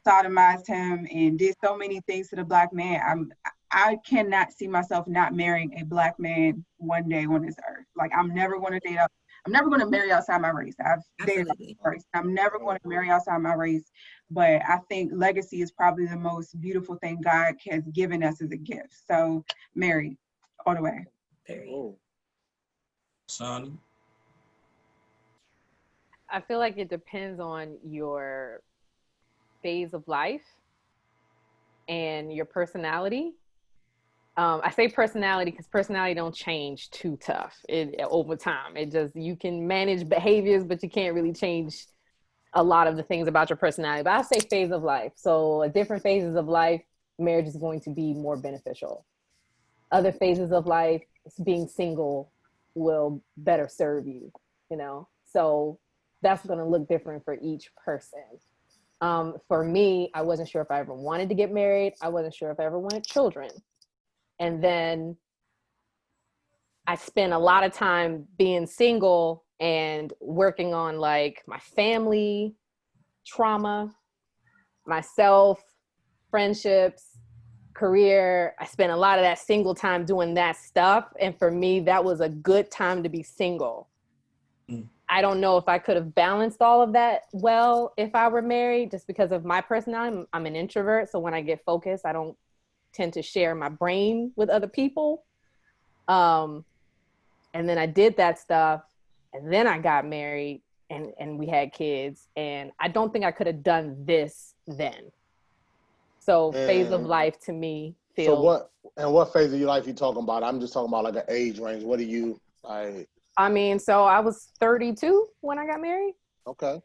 sodomized him and did so many things to the Black man. I cannot see myself not marrying a Black man one day on this earth. Like, I'm never going to marry outside my race. I've dated my race. I'm never going to marry outside my race. But I think legacy is probably the most beautiful thing God has given us as a gift. So, married all the way. Shawnee? I feel like it depends on your phase of life and your personality. I say personality because personality don't change too tough over time. You can manage behaviors, but you can't really change a lot of the things about your personality. But I say phase of life. So at different phases of life, marriage is going to be more beneficial. Other phases of life, being single will better serve you, So that's going to look different for each person. For me, I wasn't sure if I ever wanted to get married. I wasn't sure if I ever wanted children. And then I spent a lot of time being single and working on like my family, trauma, myself, friendships, career. I spent a lot of that single time doing that stuff. And for me, that was a good time to be single. I don't know if I could have balanced all of that well if I were married, just because of my personality. I'm an introvert. So when I get focused, I don't tend to share my brain with other people. And then I did that stuff, and then I got married, and we had kids. And I don't think I could have done this then. So phase of life to me feels. So what phase of your life you talking about? I'm just talking about like an age range. What do you like? I mean, so I was 32 when I got married. Okay.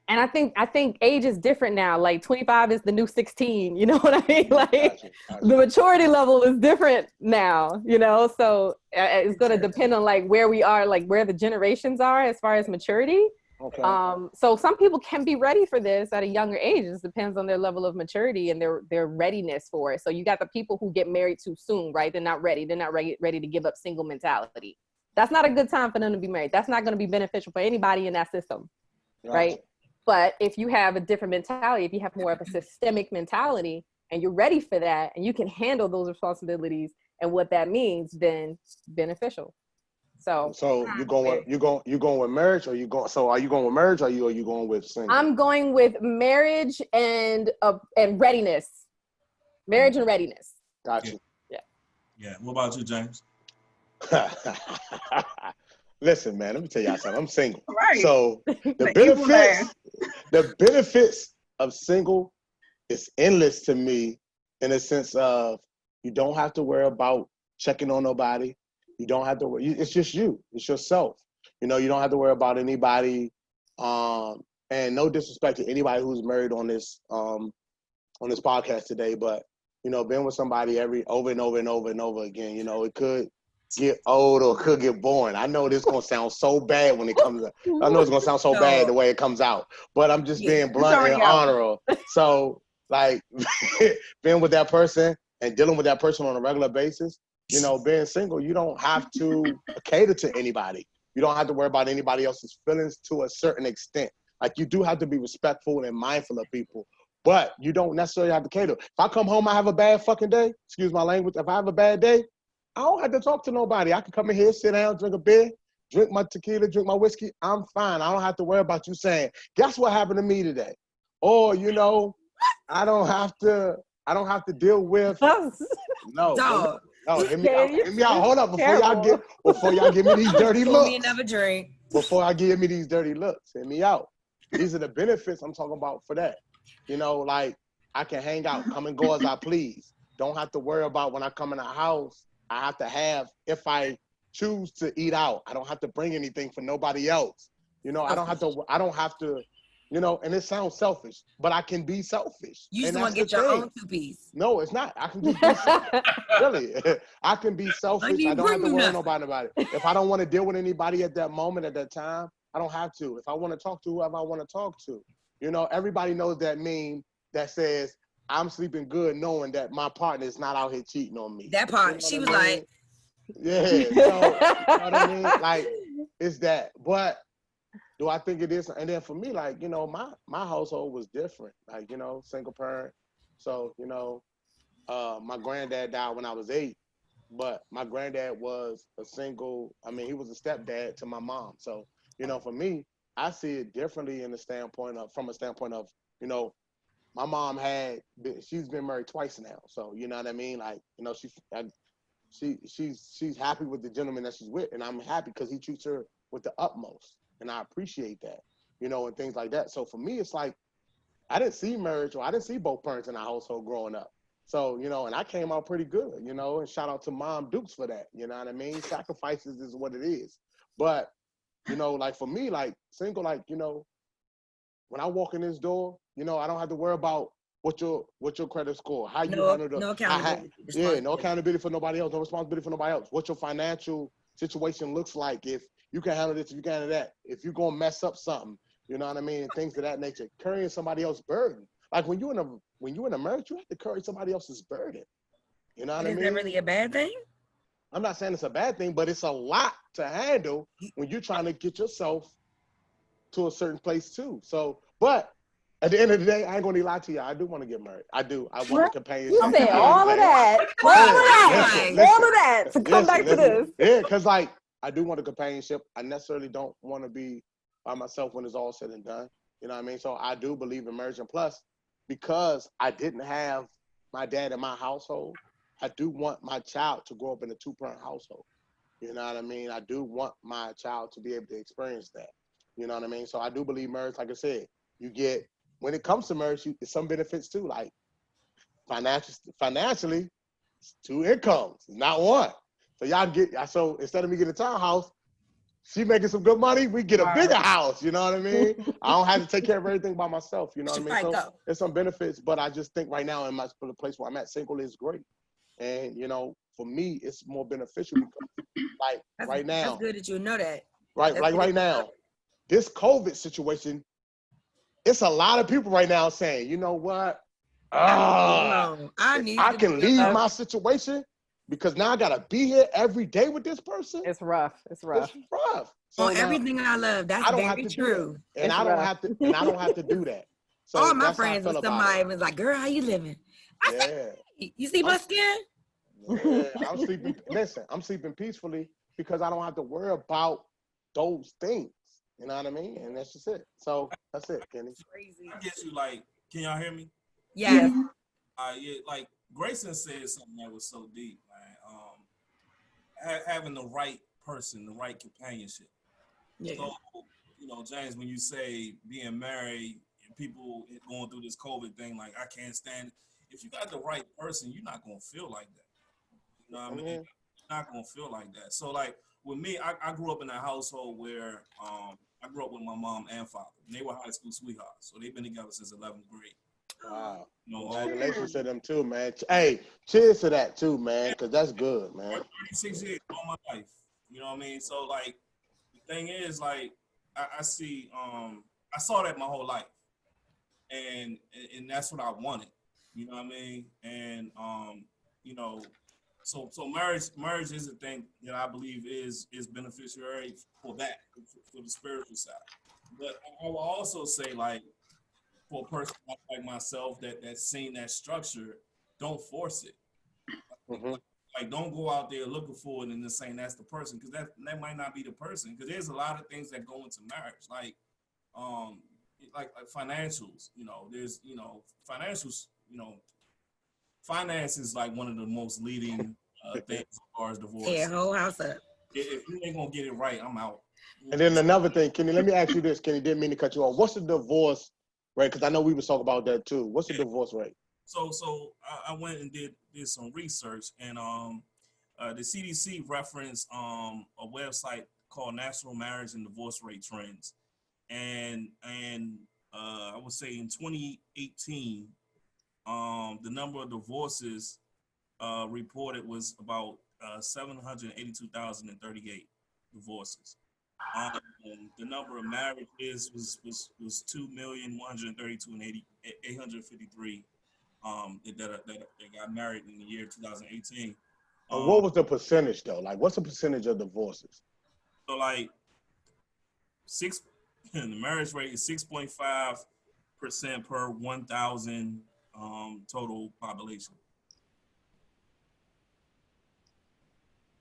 And I think age is different now. Like 25 is the new 16. You know what I mean? Like Gotcha. the maturity level is different now. You know, so it's going to depend on like where we are, like where the generations are as far as maturity. Okay. So some people can be ready for this at a younger age. It depends on their level of maturity and their readiness for it. So you got the people who get married too soon, right? They're not ready. They're not ready to give up single mentality. That's not a good time for them to be married. That's not going to be beneficial for anybody in that system, right? But if you have a different mentality, if you have more of a systemic mentality and you're ready for that and you can handle those responsibilities and what that means, then beneficial. So you're going with marriage, or are you going with marriage, or are you going with single? I'm going with marriage and readiness. Marriage and readiness. Gotcha. Yeah. What about you, James? Listen, man, let me tell y'all something. I'm single. Right. So the benefits of single is endless to me, in a sense of you don't have to worry about checking on nobody. You don't have to worry. It's just you. It's yourself. You know, you don't have to worry about anybody. And no disrespect to anybody who's married on this podcast today, but you know, being with somebody over and over and over and over again, you know, it could get old or it could get boring. I know this gonna sound so bad when it comes out. I know it's gonna sound so bad the way it comes out, but I'm just being blunt and honorable. So like being with that person and dealing with that person on a regular basis, you know, being single, you don't have to cater to anybody. You don't have to worry about anybody else's feelings to a certain extent. Like you do have to be respectful and mindful of people, but you don't necessarily have to cater. If I come home, I have a bad fucking day, excuse my language. If I have a bad day, I don't have to talk to nobody. I can come in here, sit down, drink a beer, drink my tequila, drink my whiskey. I'm fine. I don't have to worry about you saying, guess what happened to me today? Or, you know, I don't have to deal with No, hear me out. Hold up before y'all give me these dirty looks. Me another drink. Before I give me these dirty looks, hear me out. These are the benefits I'm talking about for that. You know, like I can hang out, come and go as I please. Don't have to worry about when I come in the house. I have to have, if I choose to eat out, I don't have to bring anything for nobody else. You know, I don't have to, you know, and it sounds selfish, but I can be selfish. You just want to get your own two-piece. No, it's not. I can just be selfish. Really. I can be selfish. I don't have to worry nobody about it. If I don't want to deal with anybody at that moment, at that time, I don't have to. If I want to talk to whoever I want to talk to, you know, everybody knows that meme that says, I'm sleeping good knowing that my partner is not out here cheating on me. That part, you know she was like, yeah, so, you know what I mean? Like, it's that. But do I think it is? And then for me, like, you know, my household was different. Like, you know, single parent. So, you know, my granddad died when I was 8, but my granddad was he was a stepdad to my mom. So, you know, for me, I see it differently from a standpoint of, you know, my mom she's been married twice now. So, you know what I mean? Like, you know, she's happy with the gentleman that she's with, and I'm happy because he treats her with the utmost. And I appreciate that, you know, and things like that. So for me, it's like, I didn't see marriage, or I didn't see both parents in our household growing up. So, you know, and I came out pretty good, you know, and shout out to Mom Dukes for that. You know what I mean? Sacrifices is what it is. But, you know, like for me, like single, like, you know, when I walk in this door, you know, I don't have to worry about what your credit score, how you handle the, no accountability. no accountability for nobody else, no responsibility for nobody else. What your financial situation looks like, if you can handle this, if you can handle that. If you're gonna mess up something, You know what I mean? And things of that nature, carrying somebody else's burden. Like when you in a marriage, you have to carry somebody else's burden. You know what I mean? Is that really a bad thing? I'm not saying it's a bad thing, but it's a lot to handle when you're trying to get yourself to a certain place too. So, but at the end of the day, I ain't gonna lie to you. I do want to get married. I do. I want the companionship. You said all of that. All of that to come back to this. Yeah, because like I do want a companionship. I necessarily don't want to be by myself when it's all said and done. You know what I mean? So I do believe in marriage. And plus, because I didn't have my dad in my household, I do want my child to grow up in a two-parent household. You know what I mean? I do want my child to be able to experience that. You know what I mean? So I do believe marriage, like I said, you get, when it comes to marriage, it's some benefits too, like financially, it's 2 incomes, not one. So y'all so instead of me getting a townhouse, she making some good money, we get a bigger house, you know what I mean? I don't have to take care of everything by myself, you know what I mean? So there's some benefits, but I just think right now in the place where I'm at, single is great. And, you know, for me, it's more beneficial because, like, right now. That's good that you know that. Right, like right now, this COVID situation, it's a lot of people right now saying, you know what? I can leave my situation because now I got to be here every day with this person. It's rough. It's rough. It's rough. So everything I love, that's very true. And I don't have to do that. So all my friends with somebody was like, girl, how you living? I said, you see my skin? Yeah, I'm sleeping. Listen, I'm sleeping peacefully because I don't have to worry about those things. You know what I mean? And that's just it. So that's it, Kenny. Crazy. I guess you like, can y'all hear me? Yes. Yeah, like Grayson said something that was so deep, man. Having the right person, the right companionship. Yeah. So, you know, James, when you say being married and people going through this COVID thing, like I can't stand it. If you got the right person, you're not gonna feel like that. You know what I mean? You're not gonna feel like that. So like with me, I grew up in a household where I grew up with my mom and father. And they were high school sweethearts, so they've been together since 11th grade. Wow. You know, congratulations to them too, man. Hey, cheers to that too, man, because that's good, man. 36 years all my life. You know what I mean? So like the thing is, like I see I saw that my whole life. And that's what I wanted. You know what I mean? And you know, so marriage is a thing that I believe is beneficiary for that, for the spiritual side. But I will also say, like, for a person like myself that's seen that structure, don't force it. Like, don't go out there looking for it and then saying that's the person, because that might not be the person. Because there's a lot of things that go into marriage, like financials. You know, there's financials. You know, finance is like one of the most leading things as far as divorce. Yeah, whole house up. If you ain't gonna get it right, I'm out. And then another thing, Kenny, let me ask you this. Kenny, didn't mean to cut you off. What's the divorce rate? Because I know we was talking about that too. What's the divorce rate? So I went and did some research, and the CDC referenced a website called National Marriage and Divorce Rate Trends, and I would say in 2018, the number of divorces reported was about 782,038 divorces. And the number of marriages was 2,132,853 that got married in the year 2018. What was the percentage though? Like, what's the percentage of divorces? So like the marriage rate is 6.5% per 1,000 total population.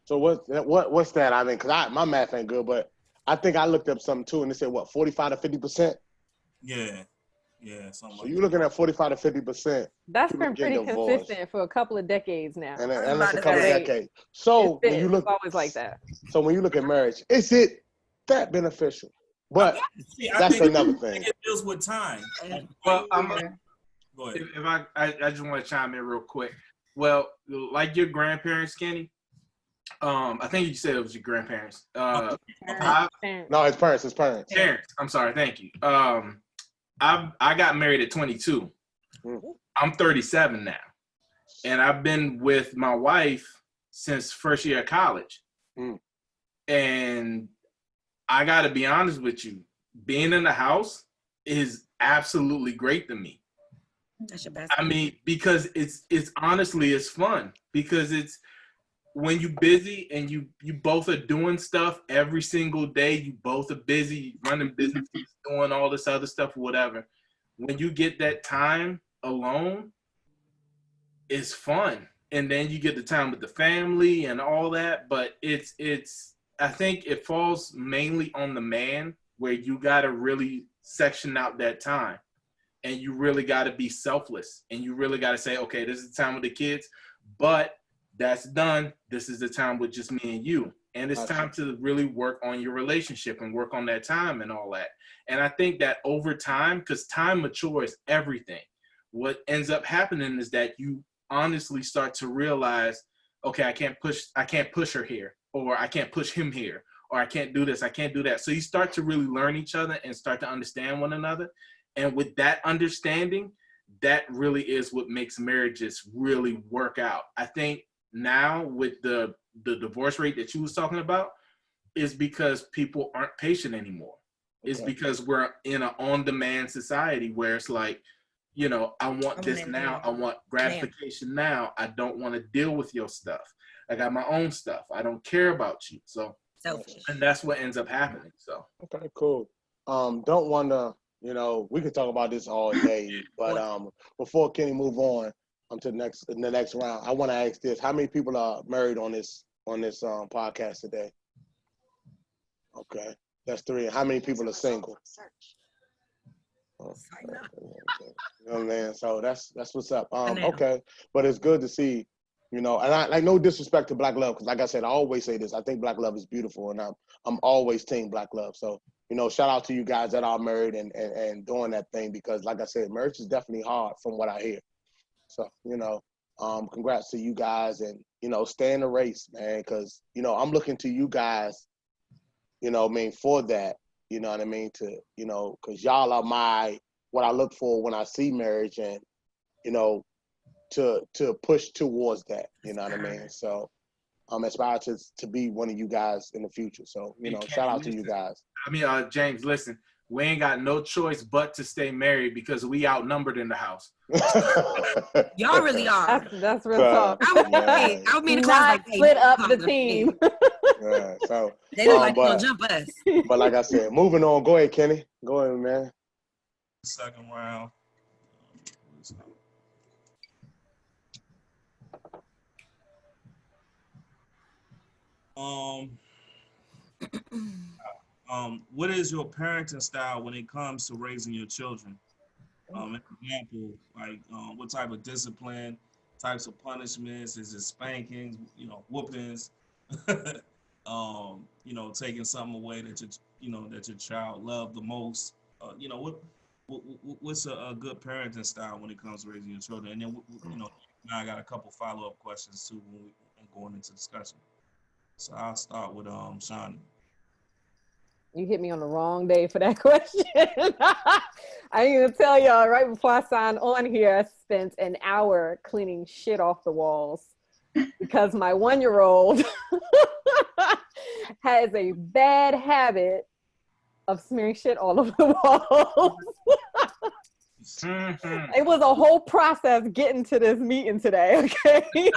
So what's that? I mean, because my math ain't good, but I think I looked up something too, and it said what, 45 to 50%? Yeah. So you're looking at 45 to 50%. That's been pretty consistent for a couple of decades now. And that's a couple of decades. So when you look, it's always like that. So when you look at marriage, is it that beneficial? But that's another thing. It deals with time. Well, go ahead. If I just want to chime in real quick. Well, like your grandparents, Kenny. I think you said it was your grandparents. No, it's parents. It's parents. Parents. I'm sorry. Thank you. I got married at 22. I'm 37 now, and I've been with my wife since first year of college. And I got to be honest with you, being in the house is absolutely great to me. That's your best. I mean, because it's honestly, it's fun because it's when you busy and you both are doing stuff every single day, you both are busy running businesses, doing all this other stuff, whatever. When you get that time alone, it's fun. And then you get the time with the family and all that. But it's I think it falls mainly on the man where you gotta really section out that time. And you really gotta be selfless. And you really gotta say, okay, this is the time with the kids, but that's done. This is the time with just me and you. And it's time to really work on your relationship and work on that time and all that. And I think that over time, because time matures everything, what ends up happening is that you honestly start to realize, okay, I can't push her here, or I can't push him here, or I can't do this, I can't do that. So you start to really learn each other and start to understand one another. And with that understanding, that really is what makes marriages really work out. I think now with the divorce rate that you was talking about is because people aren't patient anymore. It's because we're in an on-demand society where it's like, you know, I want this now. I want gratification now. I don't want to deal with your stuff. I got my own stuff. I don't care about you. So Selfish. And that's what ends up happening. So okay, cool. Don't want to, you know, we could talk about this all day, but before Kenny move on to the next round, I want to ask this: how many people are married on this podcast today? Okay, that's 3. How many people are single? Okay. You know what I mean? So that's what's up. Okay, but it's good to see, you know, and I like no disrespect to Black love, because like I said, I always say this: I think Black love is beautiful, and I'm always team Black love. So, you know, shout out to you guys that are married and doing that thing, because like I said, marriage is definitely hard from what I hear. So, you know, congrats to you guys, and, you know, stay in the race, man, because, you know, I'm looking to you guys, you know what I mean, for that, you know what I mean, to, you know, because y'all are what I look for when I see marriage, and, you know, to push towards that, you know what I mean? So I'm aspiring to be one of you guys in the future. So, you know, shout out to you guys. I mean, James, listen, we ain't got no choice but to stay married because we outnumbered in the house. Y'all really are. That's real talk. I would be in the class like, split up the team. Yeah, so they look like they're gonna jump us. But like I said, moving on. Go ahead, Kenny. Go ahead, man. Second round. What is your parenting style when it comes to raising your children? An example, like what type of discipline, types of punishments? Is it spankings, you know, whoopings? You know, taking something away that your child loved the most. You know, what's a good parenting style when it comes to raising your children? And then, you know, now I got a couple follow-up questions too when going into discussion. So I'll start with Shawnee. You hit me on the wrong day for that question. I didn't even tell y'all right before I signed on here, I spent an hour cleaning shit off the walls because my 1-year-old has a bad habit of smearing shit all over the walls. It was a whole process getting to this meeting today, okay?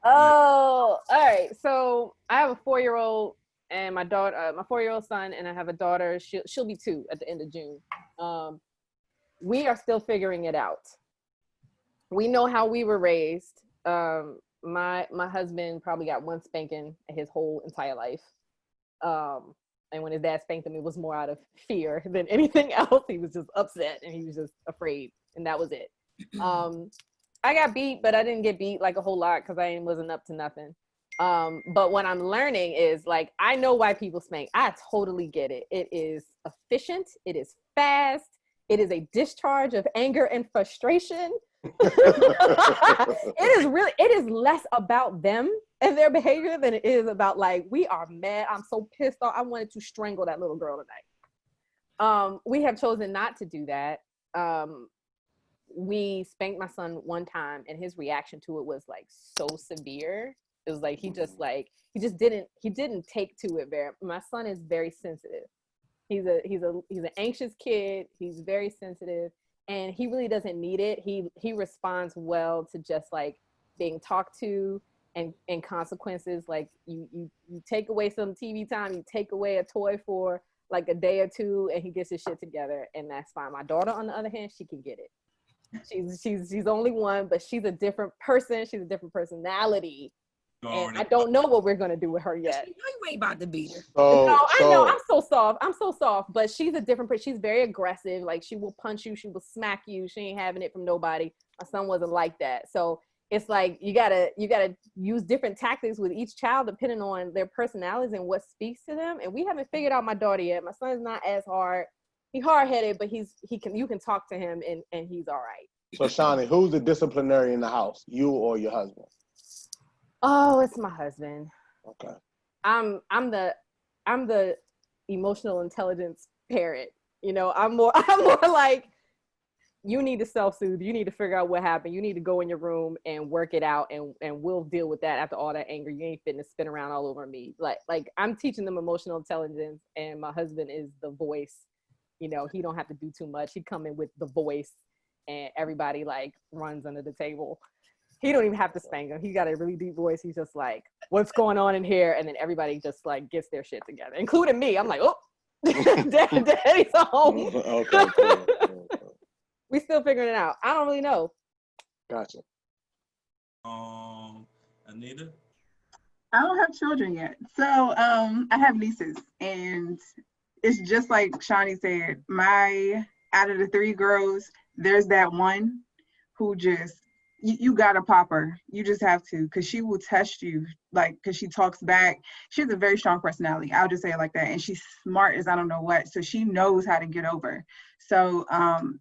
Oh, all right. So I have a 4-year-old and my daughter, my 4-year-old son, and I have a daughter. She'll be 2 at the end of June. We are still figuring it out. We know how we were raised. My husband probably got 1 spanking his whole entire life. And when his dad spanked him, it was more out of fear than anything else. He was just upset and he was just afraid, and that was it. I got beat, but I didn't get beat like a whole lot because I wasn't up to nothing. But what I'm learning is, like, I know why people spank. I totally get it. It is efficient. It is fast. It is a discharge of anger and frustration. It is less about them and their behavior than it is about, like, we are mad. I'm so pissed off. I wanted to strangle that little girl tonight. We have chosen not to do that. We spanked my son one time and his reaction to it was like so severe. It was like he just didn't take to it very. My son is very sensitive. He's an anxious kid. He's very sensitive, and he really doesn't need it. He responds well to just like being talked to and consequences. Like you take away some TV time, you take away a toy for like a day or two, and he gets his shit together, and that's fine. My daughter, on the other hand, she can get it. She's only one, but she's a different person. She's a different personality. And I don't know what we're gonna do with her yet. You ain't about to beat her. No, I know. I'm so soft. But she's a different person. She's very aggressive. Like she will punch you. She will smack you. She ain't having it from nobody. My son wasn't like that. So it's like you gotta use different tactics with each child depending on their personalities and what speaks to them. And we haven't figured out my daughter yet. My son's not as hard. He's hard-headed, but you can talk to him and he's all right. So Shawnee, who's the disciplinary in the house? You or your husband? Oh, it's my husband. Okay. I'm the emotional intelligence parent. You know, I'm more like, you need to self-soothe. You need to figure out what happened. You need to go in your room and work it out, and we'll deal with that after all that anger. You ain't fitting to spin around all over me. Like I'm teaching them emotional intelligence, and my husband is the voice. You know, he don't have to do too much. He come in with the voice, and everybody like runs under the table. He don't even have to spank him. He got a really deep voice. He's just like, what's going on in here? And then everybody just like gets their shit together, including me. I'm like, oh, daddy's home. Okay, cool. We still figuring it out. I don't really know. Gotcha. Anita? I don't have children yet. So I have nieces, and it's just like Shawnee said, out of the 3 girls, there's that one who just, you gotta pop her. You just have to, because she will test you, like, because she talks back. She has a very strong personality. I'll just say it like that. And she's smart as I don't know what. So she knows how to get over. So,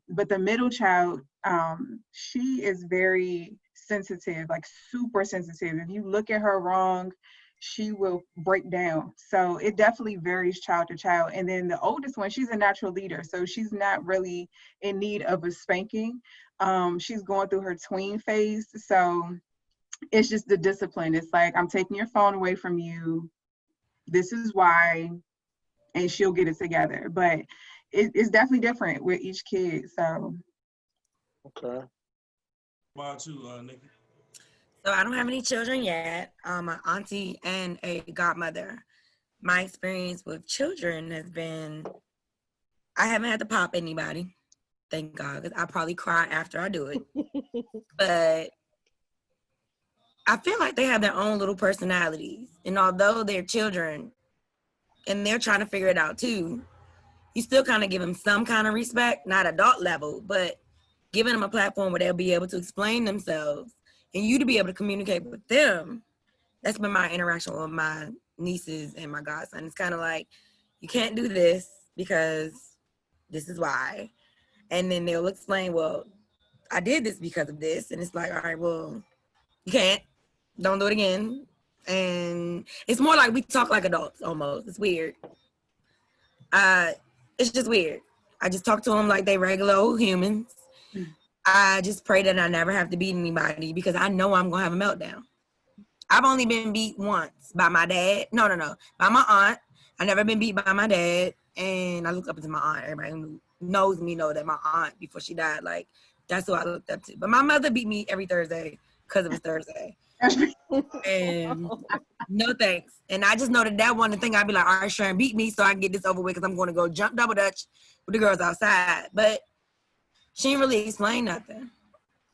but the middle child, she is very sensitive, like super sensitive. If you look at her wrong, she will break down. So it definitely varies child to child. And then the oldest one, she's a natural leader. So she's not really in need of a spanking. She's going through her tween phase. So it's just the discipline. It's like, I'm taking your phone away from you. This is why, and she'll get it together. But it's definitely different with each kid. So. Okay. What about you, Nikki? So I don't have any children yet. I'm an auntie and a godmother. My experience with children has been, I haven't had to pop anybody, thank God, because I probably cry after I do it. But I feel like they have their own little personalities. And although they're children and they're trying to figure it out too, you still kind of give them some kind of respect, not adult level, but giving them a platform where they'll be able to explain themselves and you to be able to communicate with them. That's been my interaction with my nieces and my godson. It's kind of like, you can't do this because this is why. And then they'll explain, well, I did this because of this. And it's like, all right, well, you can't. Don't do it again. And it's more like we talk like adults almost. It's weird. It's just weird. I just talk to them like they regular old humans. I just pray that I never have to beat anybody because I know I'm going to have a meltdown. I've only been beat once by my dad. No, by my aunt. I've never been beat by my dad. And I look up to my aunt. Everybody who knows me know that my aunt, before she died, like, that's who I looked up to. But my mother beat me every Thursday because it was Thursday. And no thanks. And I just know that one thing I'd be like, all right, Sharon, beat me so I can get this over with because I'm going to go jump double dutch with the girls outside. But she didn't really explain nothing.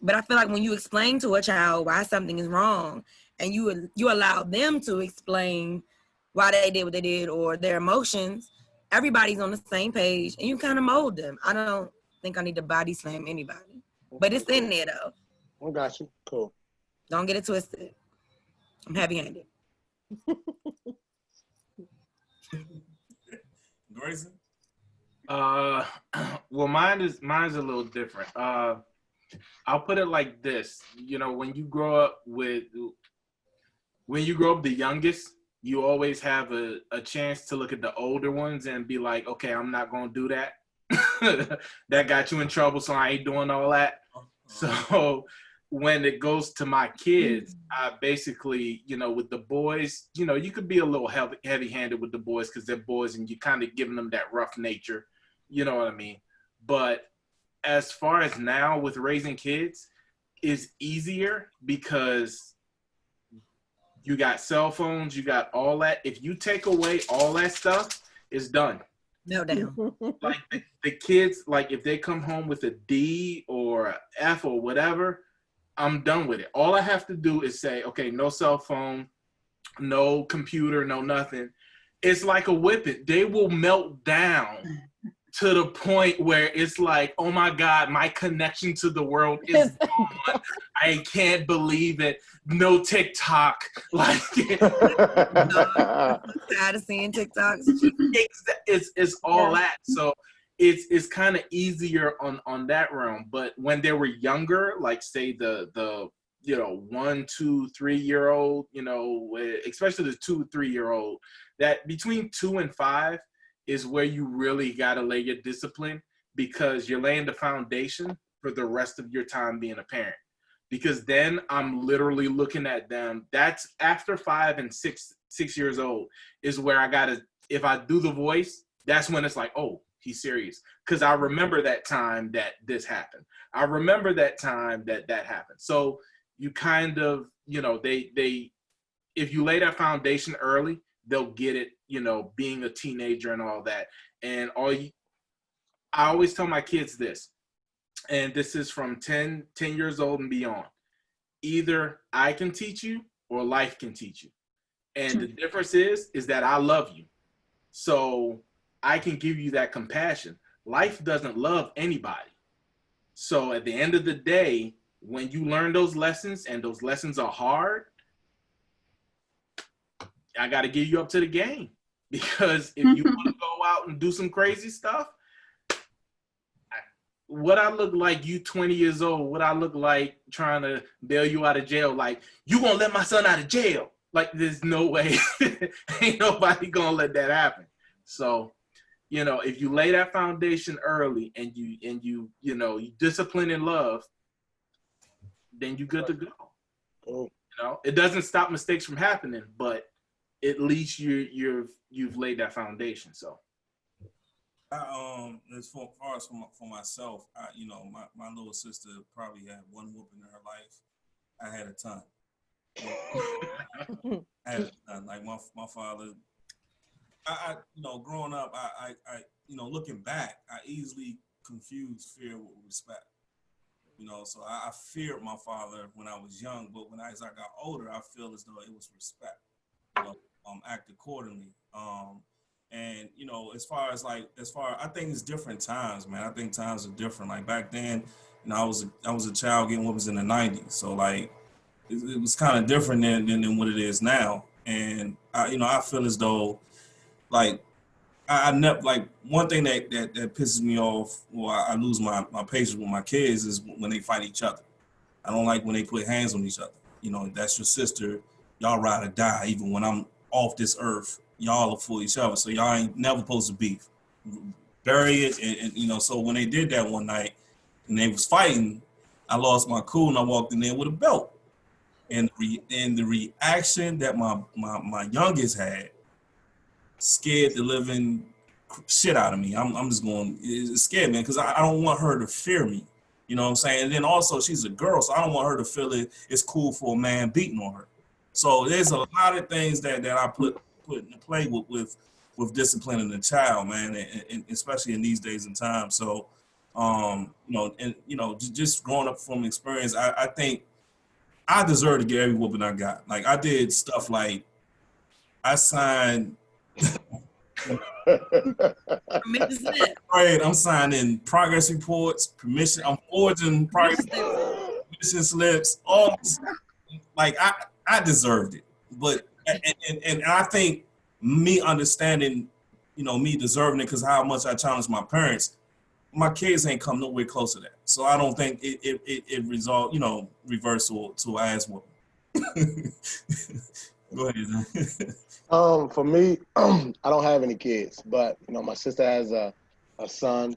But I feel like when you explain to a child why something is wrong and you allow them to explain why they did what they did or their emotions, everybody's on the same page and you kind of mold them. I don't think I need to body slam anybody. But it's in there though. I got you. Cool. Don't get it twisted. I'm heavy-handed. Grayson? Well, mine's a little different. I'll put it like this. You know, when you grow up the youngest, you always have a chance to look at the older ones and be like, okay, I'm not going to do that. That got you in trouble, so I ain't doing all that. So when it goes to my kids, I basically, you know, with the boys, you know, you could be a little heavy-handed with the boys because they're boys and you kind of giving them that rough nature. You know what I mean? But as far as now with raising kids, is easier because you got cell phones, you got all that. If you take away all that stuff, it's done. No doubt. Like the kids, like if they come home with a D or a F or whatever, I'm done with it. All I have to do is say, okay, no cell phone, no computer, no nothing. It's like a whippet. They will melt down to the point where it's like, oh my God, my connection to the world is gone. I can't believe it. No TikTok. Like, Tired of seeing TikToks. it's all that. So it's kind of easier on that realm. But when they were younger, like say the you know 1, 2, 3-year-old, you know, especially the 2, 3-year-old, that between 2 and 5 is where you really got to lay your discipline, because you're laying the foundation for the rest of your time being a parent. Because then I'm literally looking at them. That's after 5 and 6 years old is where I got to, if I do the voice, that's when it's like, oh, he's serious. Because I remember that time that this happened. I remember that time that happened. So you kind of, you know, they if you lay that foundation early, they'll get it, you know, being a teenager and all that. And I always tell my kids this, and this is from 10 years old and beyond. Either I can teach you or life can teach you. And the difference is that I love you. So I can give you that compassion. Life doesn't love anybody. So at the end of the day, when you learn those lessons and those lessons are hard, I got to give you up to the game, because if you want to go out and do some crazy stuff, what I look like you 20 years old, what I look like trying to bail you out of jail, like, you gonna let my son out of jail? Like, there's no way. Ain't nobody gonna let that happen. So, you know, if you lay that foundation early and you know, you discipline and love, then you good to go. Cool. You know, it doesn't stop mistakes from happening, but at least you've laid that foundation. So, as far as for myself, you know, my little sister probably had one whooping in her life. I had a ton. I had a ton. Like my father. I you know, growing up, I you know, looking back, I easily confused fear with respect. You know, so I feared my father when I was young, but as I got older, I feel as though it was respect. You know, act accordingly. And you know, as far I think it's different times, man. I think times are different. Like back then, you know, I was a child getting what was in the 90s, so like it was kind of different than what it is now. And you know, I feel as though like I never, like, one thing that pisses me off, or I lose my patience with my kids, is when they fight each other. I don't like when they put hands on each other. You know, that's your sister. Y'all ride or die. Even when I'm off this earth, y'all are for each other. So y'all ain't never supposed to beef. Bury it, and you know. So when they did that one night and they was fighting, I lost my cool and I walked in there with a belt. And the reaction that my youngest had scared the living shit out of me. I'm just going, it's scared, man, because I don't want her to fear me. You know what I'm saying? And then also, she's a girl, so I don't want her to feel it's cool for a man beating on her. So there's a lot of things that I put into play with disciplining the child, man, and especially in these days and times. So, you know, and you know, just growing up from experience, I think I deserve to get every whooping I got. Like, I did stuff like I signed. Right, I'm signing progress reports, permission. I'm forging progress permission slips. All this, like I deserved it, but and I think me understanding, you know, me deserving it because how much I challenged my parents. My kids ain't come nowhere close to that, so I don't think it resolved, you know, reversal to ass whooping. Go ahead. For me, I don't have any kids, but you know, my sister has a son.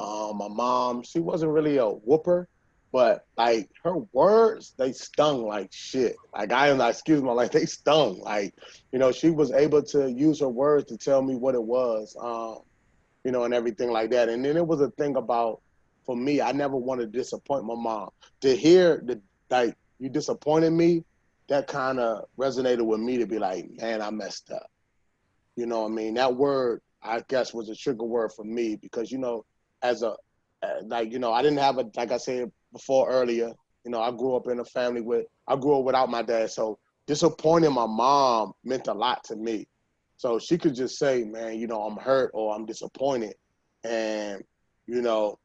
My mom, she wasn't really a whooper, but like her words, they stung like shit. Like I am not, excuse me, like they stung. Like, you know, she was able to use her words to tell me what it was, you know, and everything like that. And then it was a thing about, for me, I never wanted to disappoint my mom. To hear the, like, you disappointed me, that kind of resonated with me to be like, man, I messed up. You know what I mean? That word, I guess, was a trigger word for me because, you know, as a, like, you know, I didn't have a, like I said before earlier, you know, I grew up in a family I grew up without my dad. So disappointing my mom meant a lot to me. So she could just say, man, you know, I'm hurt or I'm disappointed. And, you know,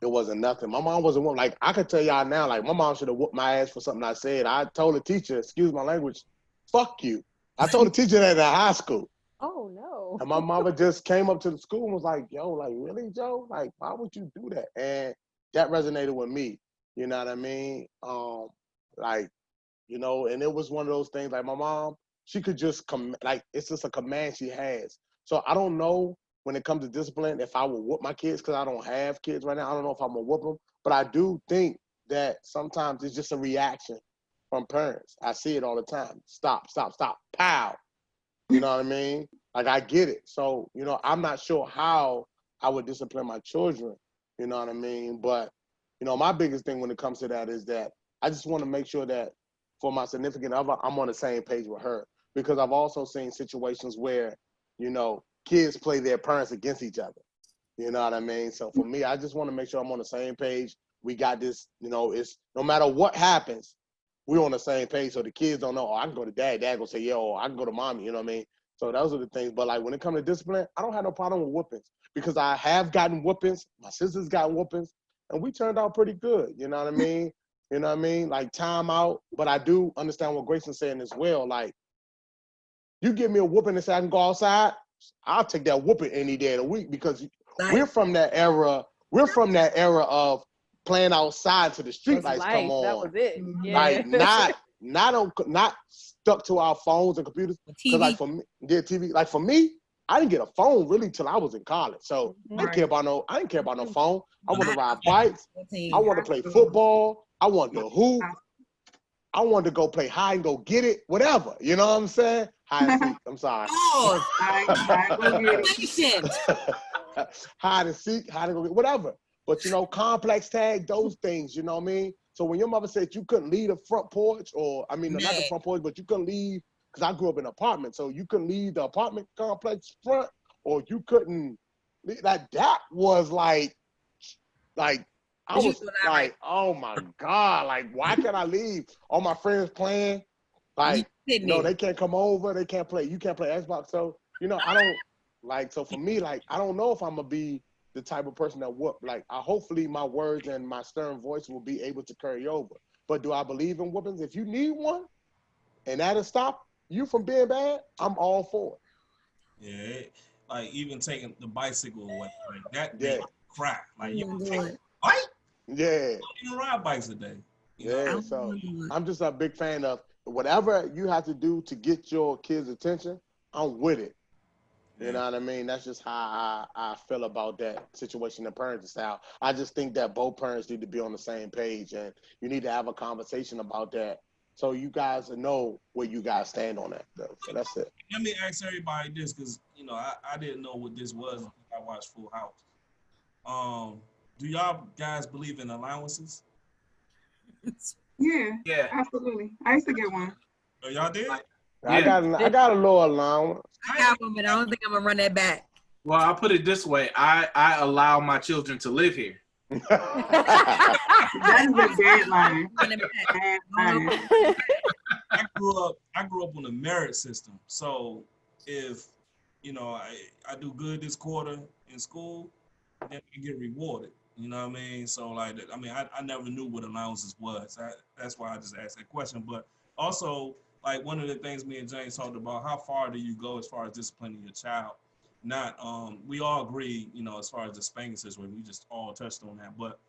it wasn't nothing. My mom wasn't one. Like, I could tell y'all now, like, my mom should have whooped my ass for something I said. I told the teacher, excuse my language, fuck you. I told the teacher that in high school. Oh no. And my mama just came up to the school and was like, yo, like, really, Joe? Like, why would you do that? And that resonated with me. You know what I mean? Like, you know, and it was one of those things, like my mom, she could just like, it's just a command she has. So I don't know when it comes to discipline, if I will whoop my kids, because I don't have kids right now. I don't know if I'm gonna whoop them, but I do think that sometimes it's just a reaction from parents. I see it all the time. Stop, stop, stop, pow. You know what I mean? Like, I get it. So, you know, I'm not sure how I would discipline my children. You know what I mean? But, you know, my biggest thing when it comes to that is that I just want to make sure that for my significant other, I'm on the same page with her. Because I've also seen situations where, you know, kids play their parents against each other. You know what I mean? So for me, I just want to make sure I'm on the same page. We got this, you know, it's no matter what happens, we're on the same page. So the kids don't know, oh, I can go to dad. Dad gonna say, yo, I can go to mommy. You know what I mean? So those are the things. But like when it comes to discipline, I don't have no problem with whoopings because I have gotten whoopings. My sisters got whoopings, and we turned out pretty good. You know what I mean? You know what I mean? Like time out. But I do understand what Grayson's saying as well. Like, you give me a whooping and say I can go outside, I'll take that whooping any day of the week because we're from that era. We're from that era of playing outside till the street lights come on. That was it. Yeah. Like not stuck to our phones and computers. Because like for me, TV. Like for me, I didn't get a phone really till I was in college. So I didn't care about no phone. I want to ride bikes. I want to play football. I want to hoop. I wanted to go play hide and go get it, whatever. You know what I'm saying? Hide and seek. I'm sorry. Oh, hide and seek, hide and go get whatever. But you know, complex tag, those things, you know what I mean? So when your mother said you couldn't leave the front porch, or I mean, not the front porch, but you couldn't leave, because I grew up in an apartment, so you couldn't leave the apartment complex front, or you couldn't leave, that was like, I was like, oh my God, like, why can't I leave? All my friends playing, like, no, they can't come over, they can't play, you can't play Xbox. So, you know, I don't, like, so for me, like, I don't know if I'm gonna be the type of person that whoop, like, hopefully my words and my stern voice will be able to carry over. But do I believe in whoopings? If you need one, and that'll stop you from being bad, I'm all for it. Yeah, like even taking the bicycle away, like that crack. Like you can take bike? Yeah. You can ride bikes today. Yeah, so I'm just a big fan of whatever you have to do to get your kids' attention, I'm with it. You know what I mean? That's just how I feel about that situation in parenting style. I just think that both parents need to be on the same page, and you need to have a conversation about that so you guys know where you guys stand on that. So that's it. Let me ask everybody this, because, you know, I didn't know what this was until I watched Full House. Do y'all guys believe in allowances? Yeah, absolutely. I used to get one. Oh, y'all did? I got a little allowance. I have one, but I don't think I'm gonna run that back. Well, I'll put it this way: I allow my children to live here. That is a deadline. I grew up on a merit system. So if, you know, I do good this quarter in school, then I get rewarded. You know what I mean? So like, I mean, I never knew what allowances was. That's why I just asked that question. But also, like, one of the things me and James talked about, how far do you go as far as disciplining your child? Not, we all agree, you know, as far as the spanking situation, we just all touched on that. But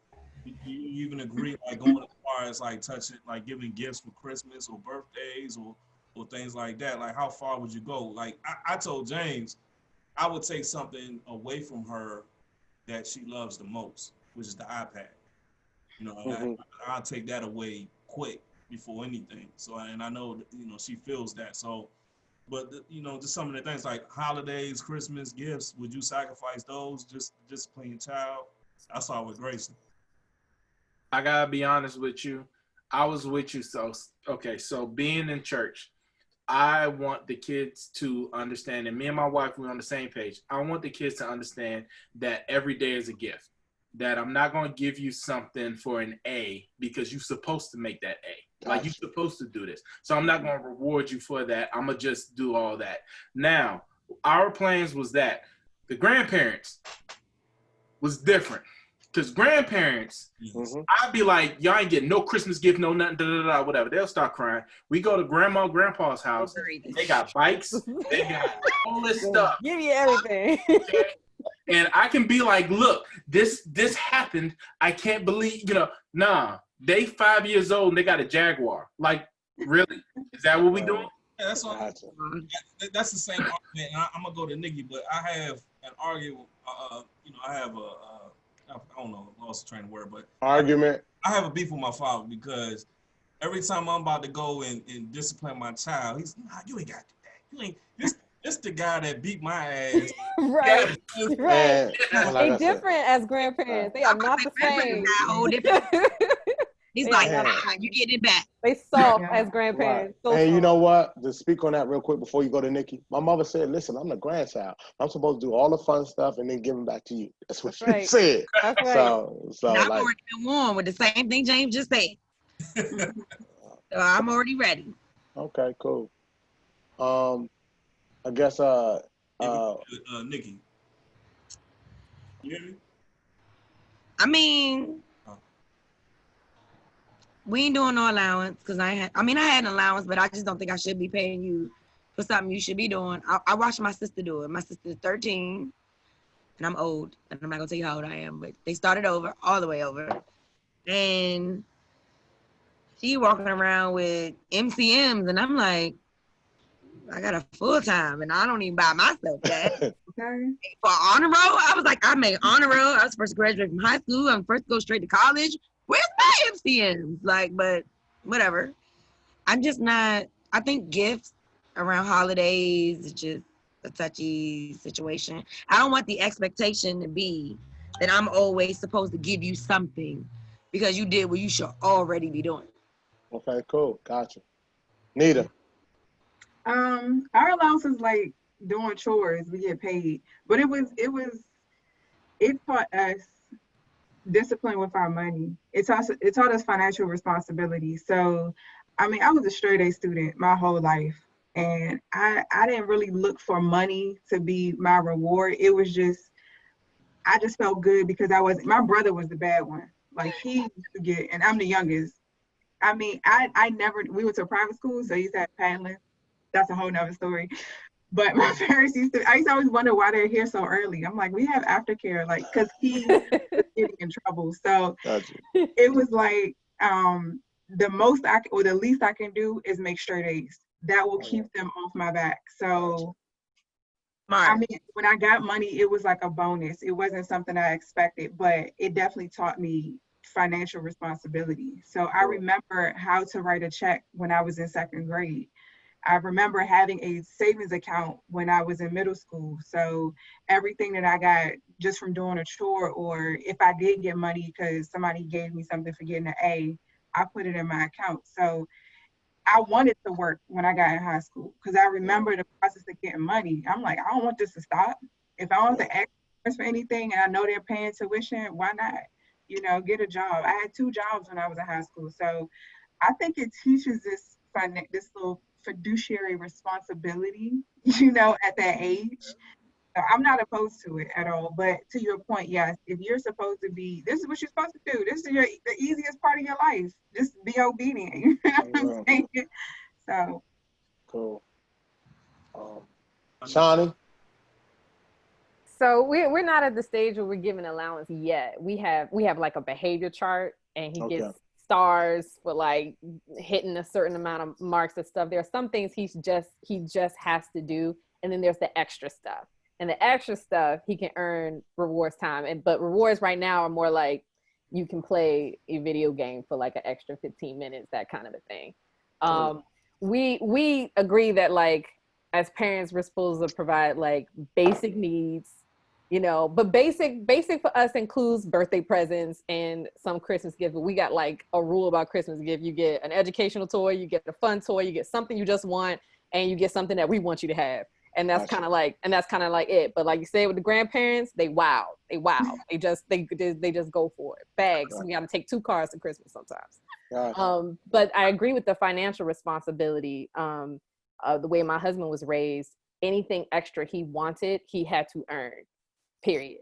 do you even agree, like, going as far as like touching, like giving gifts for Christmas or birthdays or things like that? Like, how far would you go? Like, I told James, I would take something away from her that she loves the most, which is the iPad. You know, Mhm. I'll take that away quick before anything. So, and I know that, you know, she feels that. So, but you know, just some of the things like holidays, Christmas gifts. Would you sacrifice those just to discipline your child? I saw it with Grayson. I gotta be honest with you. I was with you. So, okay. So being in church, I want the kids to understand, and me and my wife, we're on the same page. I want the kids to understand that every day is a gift. That I'm not going to give you something for an A because you're supposed to make that A. Like, you're supposed to do this. So I'm not going to reward you for that. I'm going to just do all that. Now, our plans was that the grandparents was different. Because grandparents, I'd be like, y'all ain't getting no Christmas gift, no nothing, whatever. They'll start crying. We go to grandma, grandpa's house. They got bikes. They got all this stuff. Give you everything. Okay? And I can be like, look, this happened. I can't believe, you know, nah. They 5 years old and they got a Jaguar. Like, really? Is that what we doing? Yeah, that's what that's the same argument. I'm gonna go to Nikki, but I have an argument. You know, I have I don't know, lost the train of word, but argument. I have a beef with my father because every time I'm about to go and discipline my child, he's you ain't got to do that. You ain't this the guy that beat my ass. Right. Right. Like they different as grandparents. They are not the same. He's like, you get it back. They soft as grandparents. Right. So and soft. you know what? To speak on that real quick before you go to Nikki, my mother said, listen, I'm the grandchild. I'm supposed to do all the fun stuff and then give them back to you. That's what she said. That's right. So I'm like, already been warned with the same thing James just said. So I'm already ready. Okay, cool. I guess Nikki. You hear me? I mean, we ain't doing no allowance because I had an allowance, but I just don't think I should be paying you for something you should be doing. I watched my sister do it. My sister's 13 and I'm old, and I'm not gonna tell you how old I am, but they started over, all the way over. And she walking around with MCMs, and I'm like, I got a full-time and I don't even buy myself that. Okay. For honor roll, I was like, I made honor roll. I was first to graduate from high school. I'm first to go straight to college. Where's my MCMs? Like, but whatever. I'm just not, I think gifts around holidays is just a touchy situation. I don't want the expectation to be that I'm always supposed to give you something because you did what you should already be doing. Okay, cool. Gotcha. Nita. Our allowance is like doing chores. We get paid, but it taught us discipline with our money. It taught us financial responsibility. So, I mean, I was a straight A student my whole life, and I didn't really look for money to be my reward. It was just, I just felt good because my brother was the bad one. Like, he used to get, and I'm the youngest. I mean, we went to a private school, so he used to have Padlet. That's a whole nother story. But my parents I used to always wonder why they're here so early. I'm like, we have aftercare, like, because he was getting in trouble. So it was like, the least I can do is make straight A's. That will keep them off my back. So, I mean, when I got money, it was like a bonus. It wasn't something I expected, but it definitely taught me financial responsibility. So I remember how to write a check when I was in second grade. I remember having a savings account when I was in middle school. So everything that I got just from doing a chore, or if I did get money because somebody gave me something for getting an A, I put it in my account. So I wanted to work when I got in high school because I remember the process of getting money. I'm like, I don't want this to stop. If I want to ask for anything and I know they're paying tuition, why not? You know, get a job. I had 2 jobs when I was in high school. So I think it teaches this little fiduciary responsibility, you know, at that age. So I'm not opposed to it at all. But to your point, yes, if you're supposed to be, this is what you're supposed to do. This is the easiest part of your life. Just be obedient. You know what I'm saying? So cool. Shawnee. So we're not at the stage where we're giving allowance yet. We have like a behavior chart, and he gets stars for like hitting a certain amount of marks and stuff. There are some things he just has to do, and then there's the extra stuff. And the extra stuff he can earn rewards time. But rewards right now are more like you can play a video game for like an extra 15 minutes, that kind of a thing. We agree that like as parents, we're supposed to provide like basic needs, you know, but basic for us includes birthday presents and some Christmas gifts. But we got like a rule about Christmas gift. You get an educational toy, you get a fun toy, you get something you just want, and you get something that we want you to have. And that's kind of like it. But like you said with the grandparents, they wow. They just go for it. Bags. We got to take 2 cars to Christmas sometimes. But I agree with the financial responsibility. The way my husband was raised, anything extra he wanted, he had to earn. Period.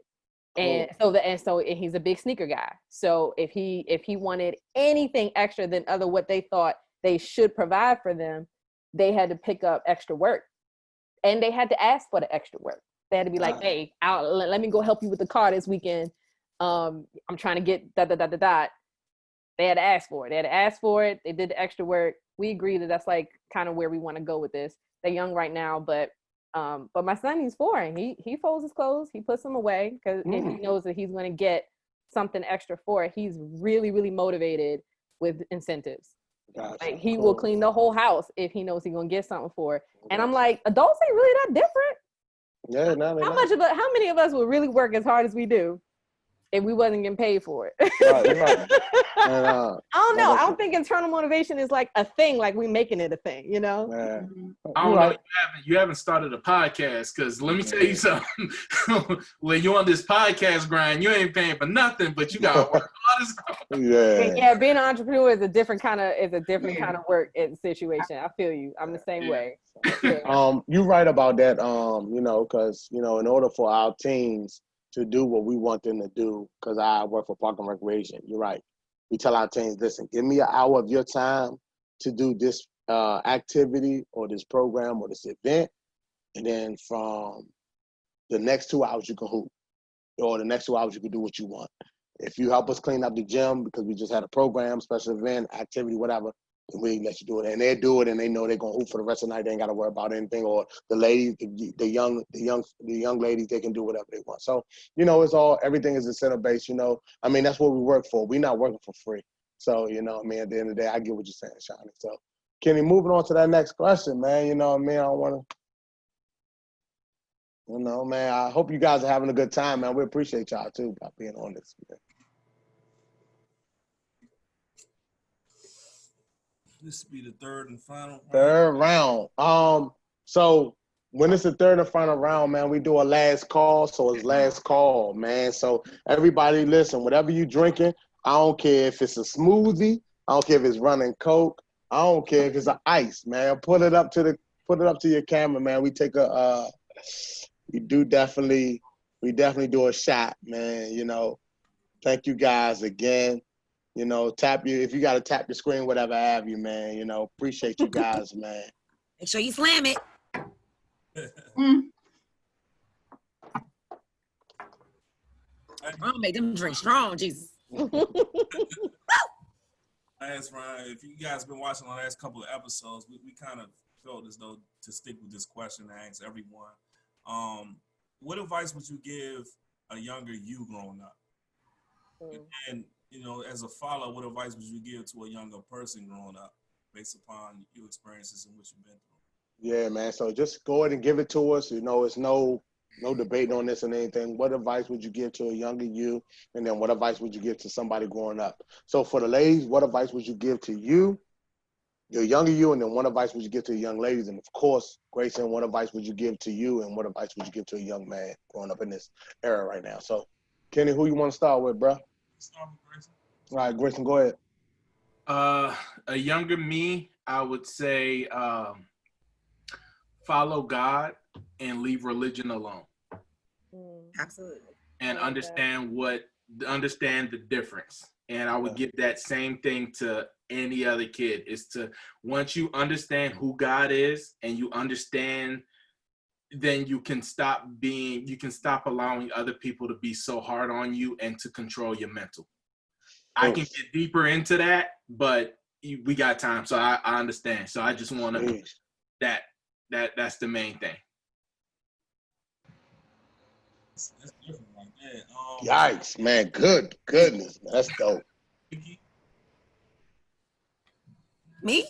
And so he's a big sneaker guy. So if he wanted anything extra than what they thought they should provide for them, they had to pick up extra work. And they had to ask for the extra work. They had to be like, hey, let me go help you with the car this weekend. I'm trying to get da. They had to ask for it. They did the extra work. We agree that that's like kind of where we want to go with this. They're young right now, but my son, he's 4 and he folds his clothes. He puts them away because he knows that he's going to get something extra for it. He's really, really motivated with incentives. Gotcha. Like he will clean the whole house if he knows he's gonna get something for it. And I'm like, adults ain't really that different. Yeah, How many of us would really work as hard as we do if we wasn't getting paid for it? Right. And, I don't know. I don't think internal motivation is like a thing, like we making it a thing, you know? I don't know. You haven't started a podcast because let me tell you something. When you're on this podcast grind, you ain't paying for nothing, but you got to work hard as hell. Yeah, being an entrepreneur is a different kind of work situation. I feel you. I'm the same way. You're right about that. You know, because you know, in order for our teams to do what we want them to do, because I work for Park and Recreation. You're right. We tell our teams, listen, give me an hour of your time to do this activity or this program or this event, and then from the next 2 hours you can hoop, or the next 2 hours you can do what you want. If you help us clean up the gym because we just had a program, special event, activity, whatever, then we let you do it. And they do it, and they know they're gonna hoop for the rest of the night. They ain't gotta worry about anything. Or the ladies, the young ladies, they can do whatever they want. So you know, everything is incentive based. You know, I mean that's what we work for. We're not working for free. So you know, I mean at the end of the day, I get what you're saying, Shawnee. So Kenny, moving on to that next question, man. You know what I mean? I don't want to. You know, man, I hope you guys are having a good time, man. We appreciate y'all too by being on this, man. This will be the third and final round. Third round. So when it's the third and final round, man, we do a last call. So it's last call, man. So everybody listen, whatever you drinking, I don't care if it's a smoothie, I don't care if it's running Coke, I don't care if it's an ice, man. Put it up to your camera, man. We take we definitely do a shot, man. You know, thank you guys again. You know, if you got to tap your screen, whatever have you, man. You know, appreciate you guys, man. Make sure you slam it. I'll make them drink strong, Jesus. Last round, if you guys been watching the last couple of episodes, we kind of felt as though to stick with this question and ask everyone, what advice would you give a younger you growing up? And you know, as a follow, what advice would you give to a younger person growing up based upon your experiences and what you've been through? Yeah, man. So just go ahead and give it to us. You know, it's no debate on this and anything. What advice would you give to a younger you? And then what advice would you give to somebody growing up? So for the ladies, what advice would you give to you, your younger you? And then what advice would you give to the young ladies? And of course, Grayson, what advice would you give to you? And what advice would you give to a young man growing up in this era right now? So, Kenny, who you want to start with, bro? Start with Grayson. All right, Grayson, go ahead. A younger me, I would say follow God and leave religion alone. Absolutely. And understand the difference. And I would give that same thing to any other kid, is to, once you understand who God is and you understand, then you can stop allowing other people to be so hard on you and to control your mental. I can get deeper into that, but we got time, so I understand. So I just want to that's the main thing. That's different right Yeah, Yikes, man. Goodness, man. That's dope. Me?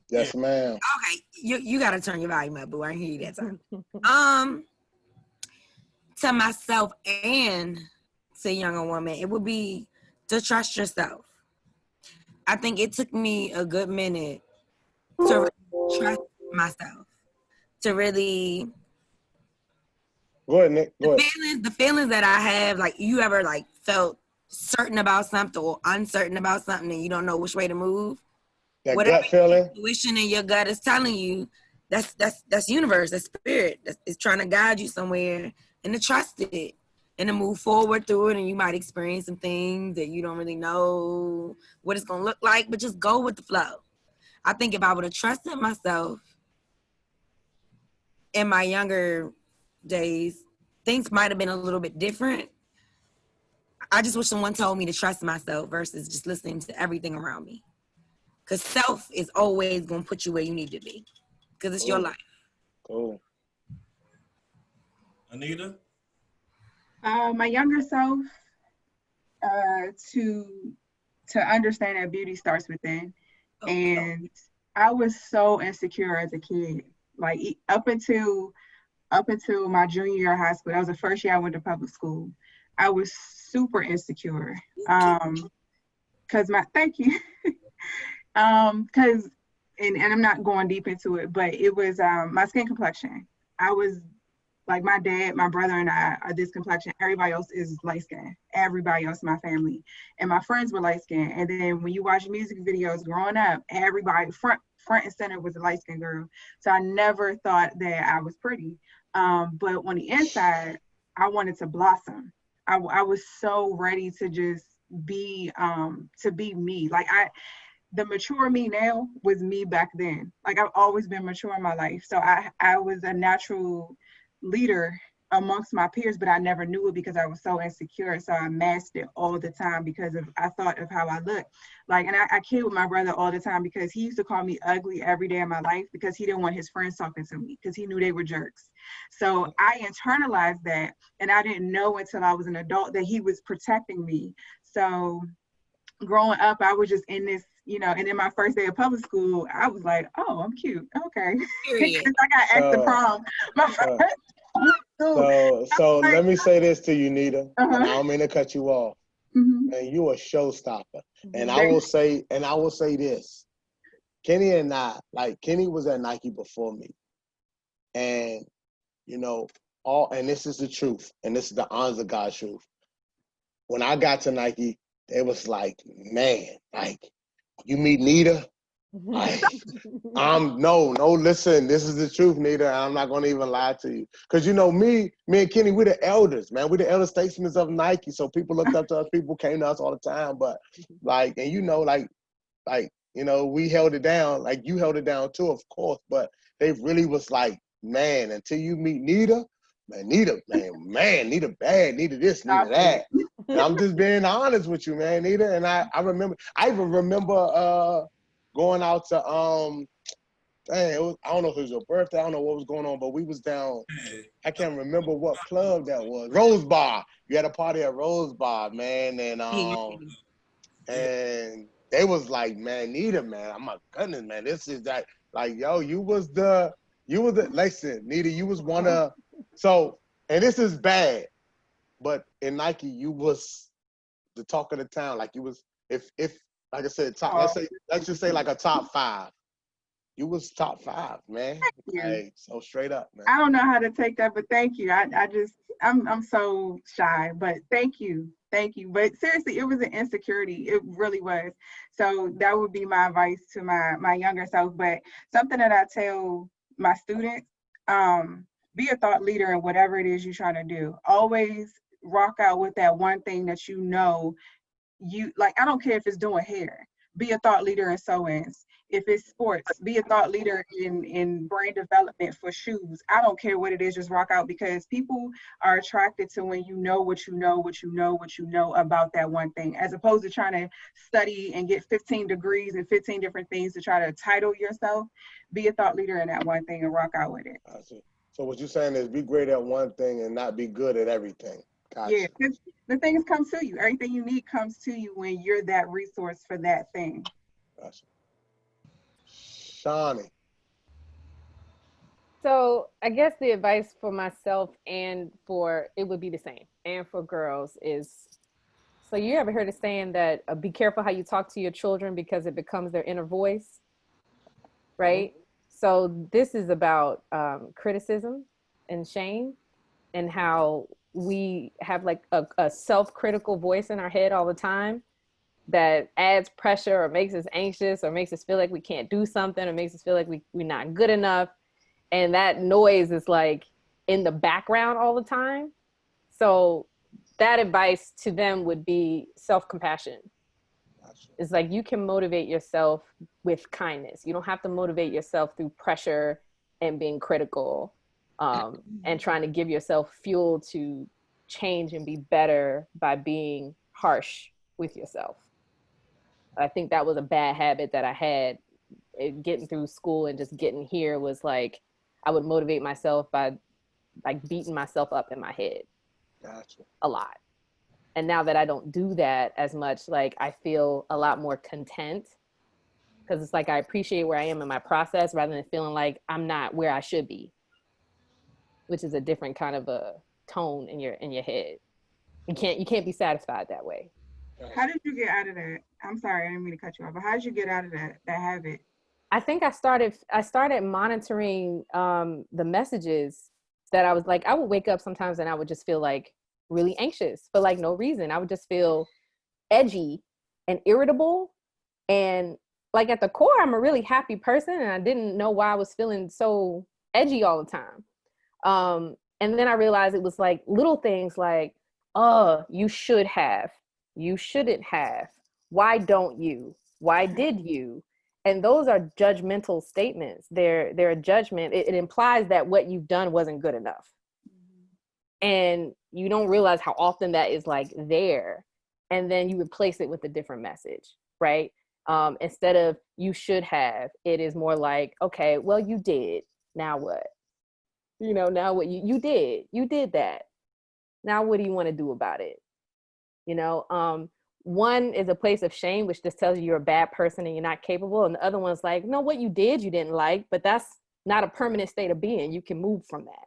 Yes, ma'am. Okay, you gotta turn your volume up, boo. I didn't hear you that time. To myself and to a younger woman, it would be to trust yourself. I think it took me a good minute to really trust myself, to really Go ahead, Nick. Go ahead. the feelings that I have, like you ever like felt certain about something or uncertain about something and you don't know which way to move. That Whatever gut feeling. your intuition in your gut is telling you, that's universe, that's spirit, it's trying to guide you somewhere, and to trust it and to move forward through it. And you might experience some things that you don't really know what it's gonna look like, but just go with the flow. I think if I would have trusted myself in my younger days, things might have been a little bit different. I just wish someone told me to trust myself versus just listening to everything around me. Because self is always going to put you where you need to be. Because it's your life. Cool. Anita? My younger self, to understand that beauty starts within. And I was so insecure as a kid. Like up until my junior year of high school, that was the first year I went to public school. I was super insecure. Thank you. Because and I'm not going deep into it, but it was my skin complexion. I was like, my dad, my brother, and I are this complexion. Everybody else is light skinned. Everybody else in my family. And my friends were light skinned. And then when you watch music videos growing up, everybody front and center was a light skinned girl. So I never thought that I was pretty. But on the inside, I wanted to blossom. I was so ready to just be me. Like the mature me now was me back then. Like I've always been mature in my life. So I was a natural leader amongst my peers, but I never knew it because I was so insecure. So I masked it all the time because I thought of how I looked. Like, and I kid with my brother all the time because he used to call me ugly every day of my life because he didn't want his friends talking to me because he knew they were jerks. So I internalized that, and I didn't know until I was an adult that he was protecting me. So growing up, I was just in this, and in my first day of public school, I was like, oh, I'm cute. Okay. Because I got asked to prom. My first So let me say this to you, Nita, and I don't mean to cut you off. Mm-hmm. And you a showstopper. And I will say this. Kenny and I, like Kenny was at Nike before me. And, and this is the truth, and this is the honest of God's truth. When I got to Nike, it was like, man, like, you meet Nita? Like, listen, this is the truth, Nita. I'm not gonna even lie to you. Cause me and Kenny, we're the elders, man. We're the elder statesmen of Nike. So people looked up to us, people came to us all the time. But like, and we held it down, like you held it down too, of course. But they really was like, man, until you meet Nita, Nita bad, Nita this, Nita that. And I'm just being honest with you, man, Nita. And I even remember going out to I don't know if it was your birthday, I don't know what was going on, but we was down, I can't remember what club that was. Rose Bar. You had a party at Rose Bar, man, and they was like, man, Nita, man, oh my goodness, man, this is that, like, yo, you was the listen, Nita, you was one of, so, and this is bad, but in Nike, you was the talk of the town. Like you was, if like I said, let's just say like a top 5. You was top 5, man. Like, so straight up, man. I don't know how to take that, but thank you. I'm so shy, but thank you. But seriously, it was an insecurity. It really was. So that would be my advice to my younger self. But something that I tell my students, be a thought leader in whatever it is you're trying to do. Always rock out with that one thing that you like. I don't care if it's doing hair. Be a thought leader in sew-ins. If it's sports, be a thought leader in brain development for shoes. I don't care what it is, just rock out, because people are attracted to when you know what you know about that one thing, as opposed to trying to study and get 15 degrees and 15 different things to try to title yourself. Be a thought leader in that one thing and rock out with it. So what you're saying is be great at one thing and not be good at everything. Gotcha. Yeah, because the things come to you. Everything you need comes to you when you're that resource for that thing. Gotcha. Shawnee. So I guess the advice for myself and for it would be the same, and for girls is, so you ever heard of saying that be careful how you talk to your children because it becomes their inner voice, right? Mm-hmm. So this is about criticism and shame, and how we have like a self-critical voice in our head all the time that adds pressure or makes us anxious or makes us feel like we can't do something or makes us feel like we're not good enough. And that noise is like in the background all the time. So that advice to them would be self-compassion. Gotcha. It's like you can motivate yourself with kindness. You don't have to motivate yourself through pressure and being critical and trying to give yourself fuel to change and be better by being harsh with yourself. I think that was a bad habit that I had getting through school and just getting here, was like I would motivate myself by like beating myself up in my head. Gotcha. A lot. And now that I don't do that as much, like I feel a lot more content, because it's like I appreciate where I am in my process rather than feeling like I'm not where I should be, which is a different kind of a tone in your head. You can't be satisfied that way. How did you get out of that? I'm sorry, I didn't mean to cut you off, but how did you get out of that habit? I think I started monitoring the messages that I was like, I would wake up sometimes and I would just feel like really anxious for like no reason. I would just feel edgy and irritable. And like at the core, I'm a really happy person, and I didn't know why I was feeling so edgy all the time. And then I realized it was like little things like, oh, you should have, you shouldn't have, why don't you, why did you? And those are judgmental statements. They're a judgment. It implies that what you've done wasn't good enough. And you don't realize how often that is like there. And then you replace it with a different message, right? Instead of you should have, it is more like, okay, well, you did. Now what? You know, now what you did that. Now what do you want to do about it? You know, one is a place of shame, which just tells you you're a bad person and you're not capable. And the other one's like, no, what you did, you didn't like, but that's not a permanent state of being. You can move from that,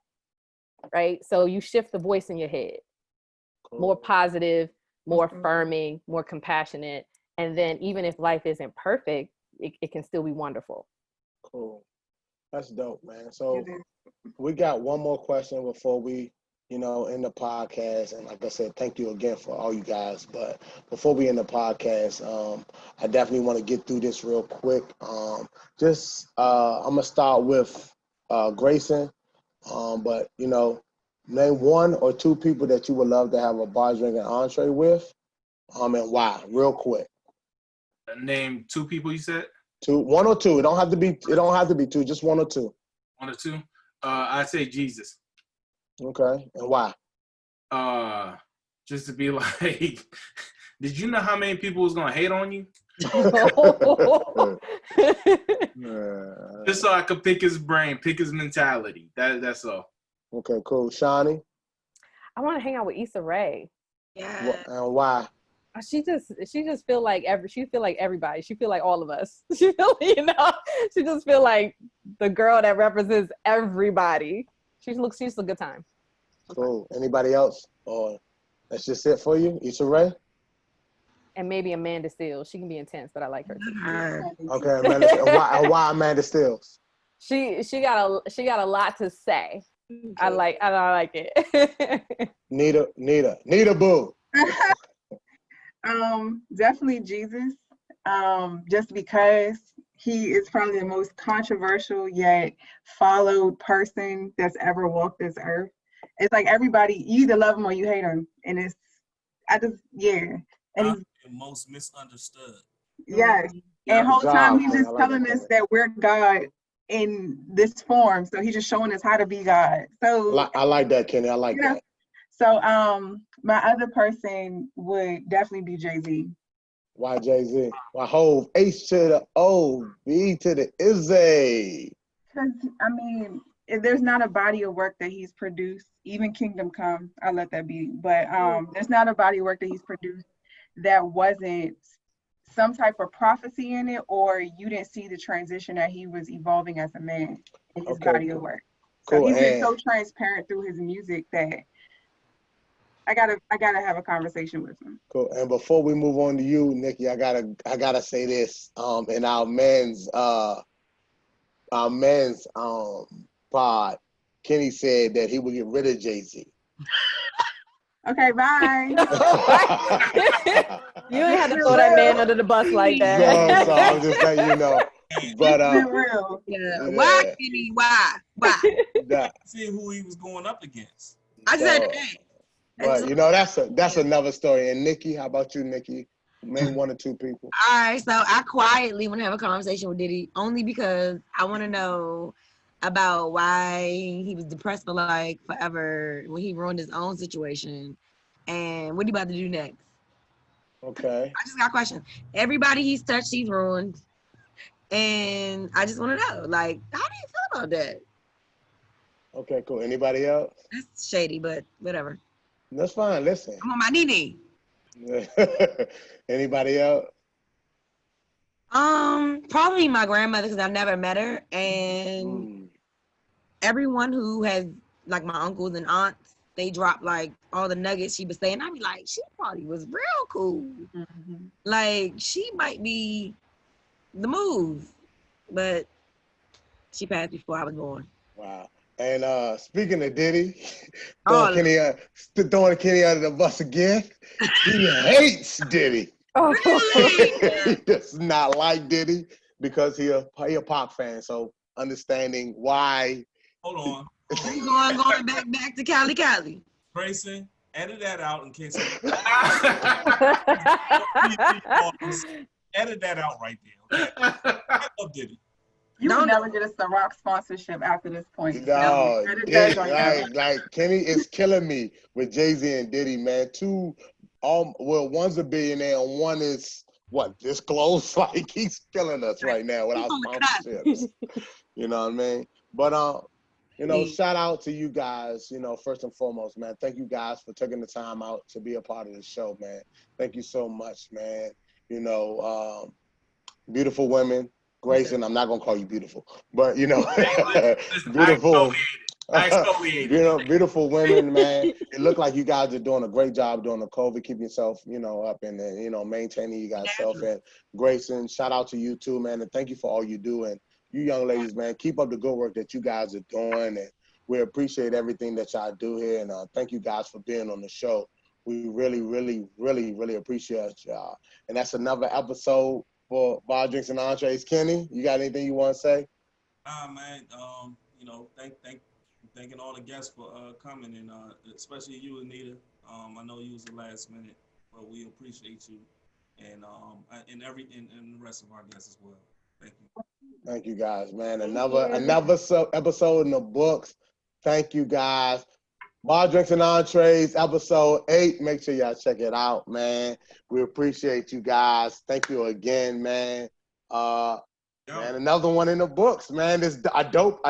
right? So you shift the voice in your head, more positive, more affirming, more compassionate. And then even if life isn't perfect, it can still be wonderful. Cool. That's dope, man. So we got one more question before we, end the podcast. And like I said, thank you again for all you guys. But before we end the podcast, I definitely want to get through this real quick. I'm going to start with Grayson. But, name one or two people that you would love to have a bar, drink, and entree with, and why, real quick. Name two people, you said? One or two. It don't have to be two, just one or two. One or two? I'd say Jesus. Okay. And why? Just to be like, did you know how many people was gonna hate on you? Just so I could pick his brain, pick his mentality. That's all. Okay, cool. Shawnee? I want to hang out with Issa Rae. Yeah. And why? She just feel like everybody. She feel like all of us. She feel, she just feel like the girl that represents everybody. She's a good time. Cool. Anybody else? Or that's just it for you? Issa Rae? And maybe Amanda Seales. She can be intense, but I like her. Okay, Amanda. Why Amanda Seales? She got a lot to say. I like it. Nita Boo. Definitely Jesus. Just because he is probably the most controversial yet followed person that's ever walked this earth. It's like everybody, you either love him or you hate him, and and he's the most misunderstood. Yes, and the whole time he's just telling us that we're God in this form. So he's just showing us how to be God. So I like that, Kenny. I like that. So my other person would definitely be Jay-Z. Why Jay-Z? Why Hove? H to the O, B to the Izzy. Because, I mean, there's not a body of work that he's produced, even Kingdom Come, I'll let that be. But there's not a body of work that he's produced that wasn't some type of prophecy in it, or you didn't see the transition that he was evolving as a man in his body of work. So he's been so transparent through his music that I gotta have a conversation with him. Cool. And before we move on to you, Nikki, I gotta say this. In our men's pod, Kenny said that he would get rid of Jay-Z. Okay, bye. You ain't have to throw that man under the bus like that. So I'm just letting you know. But real. Yeah. Why, Kenny? Why? See who he was going up against. I said that. But you know, that's another story. And Nikki, how about you, Nikki? Maybe one or two people. All right, so I quietly want to have a conversation with Diddy only because I want to know about why he was depressed for like forever when he ruined his own situation, and what he about to do next. Okay. I just got questions. Everybody he's touched, he's ruined, and I just want to know, like, how do you feel about that? Okay, cool. Anybody else? That's shady, but whatever. That's fine. Listen. I'm on my knee. Anybody else? Probably my grandmother because I never met her, and everyone who has like my uncles and aunts, they drop like all the nuggets she was saying. I be like, she probably was real cool. Mm-hmm. Like she might be the move, but she passed before I was born. Wow. And speaking of Diddy, throwing Kenny under the bus again, he hates Diddy. Oh. He does not like Diddy because he a pop fan. So understanding why. Hold on. You going back to Cali. Grayson, edit that out in case. Edit that out right there. Okay? I love Diddy. You will never get us the rock sponsorship after this point. No, like Kenny is killing me with Jay-Z and Diddy, man. One's a billionaire and one is this close. Like he's killing us right now with our sponsorships. You know what I mean? But shout out to you guys, first and foremost, man. Thank you guys for taking the time out to be a part of the show, man. Thank you so much, man. Beautiful women. Grayson, I'm not gonna call you beautiful, but beautiful. Beautiful women, man. It looked like you guys are doing a great job during the COVID, keeping yourself, up and maintaining you guys self. And Grayson, shout out to you too, man, and thank you for all you do. And you young ladies, man, keep up the good work that you guys are doing, and we appreciate everything that y'all do here. And thank you guys for being on the show. We really, really, really, really appreciate y'all. And that's another episode for Bar, Drinks, and Entrees. Kenny, you got anything you want to say? Man, thanking all the guests for coming, and especially you, Anita. I know you was the last minute, but we appreciate you, and the rest of our guests as well. Thank you. Thank you guys, man. Another episode in the books. Thank you guys. Bar, Drinks, and Entrees, episode 8. Make sure y'all check it out, man. We appreciate you guys. Thank you again, man. Man, another one in the books, man. This a dope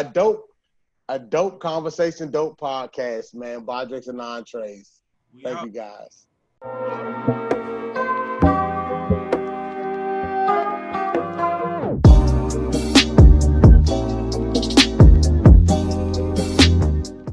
conversation, dope podcast, man. Bar, Drinks, and Entrees. Thank you guys.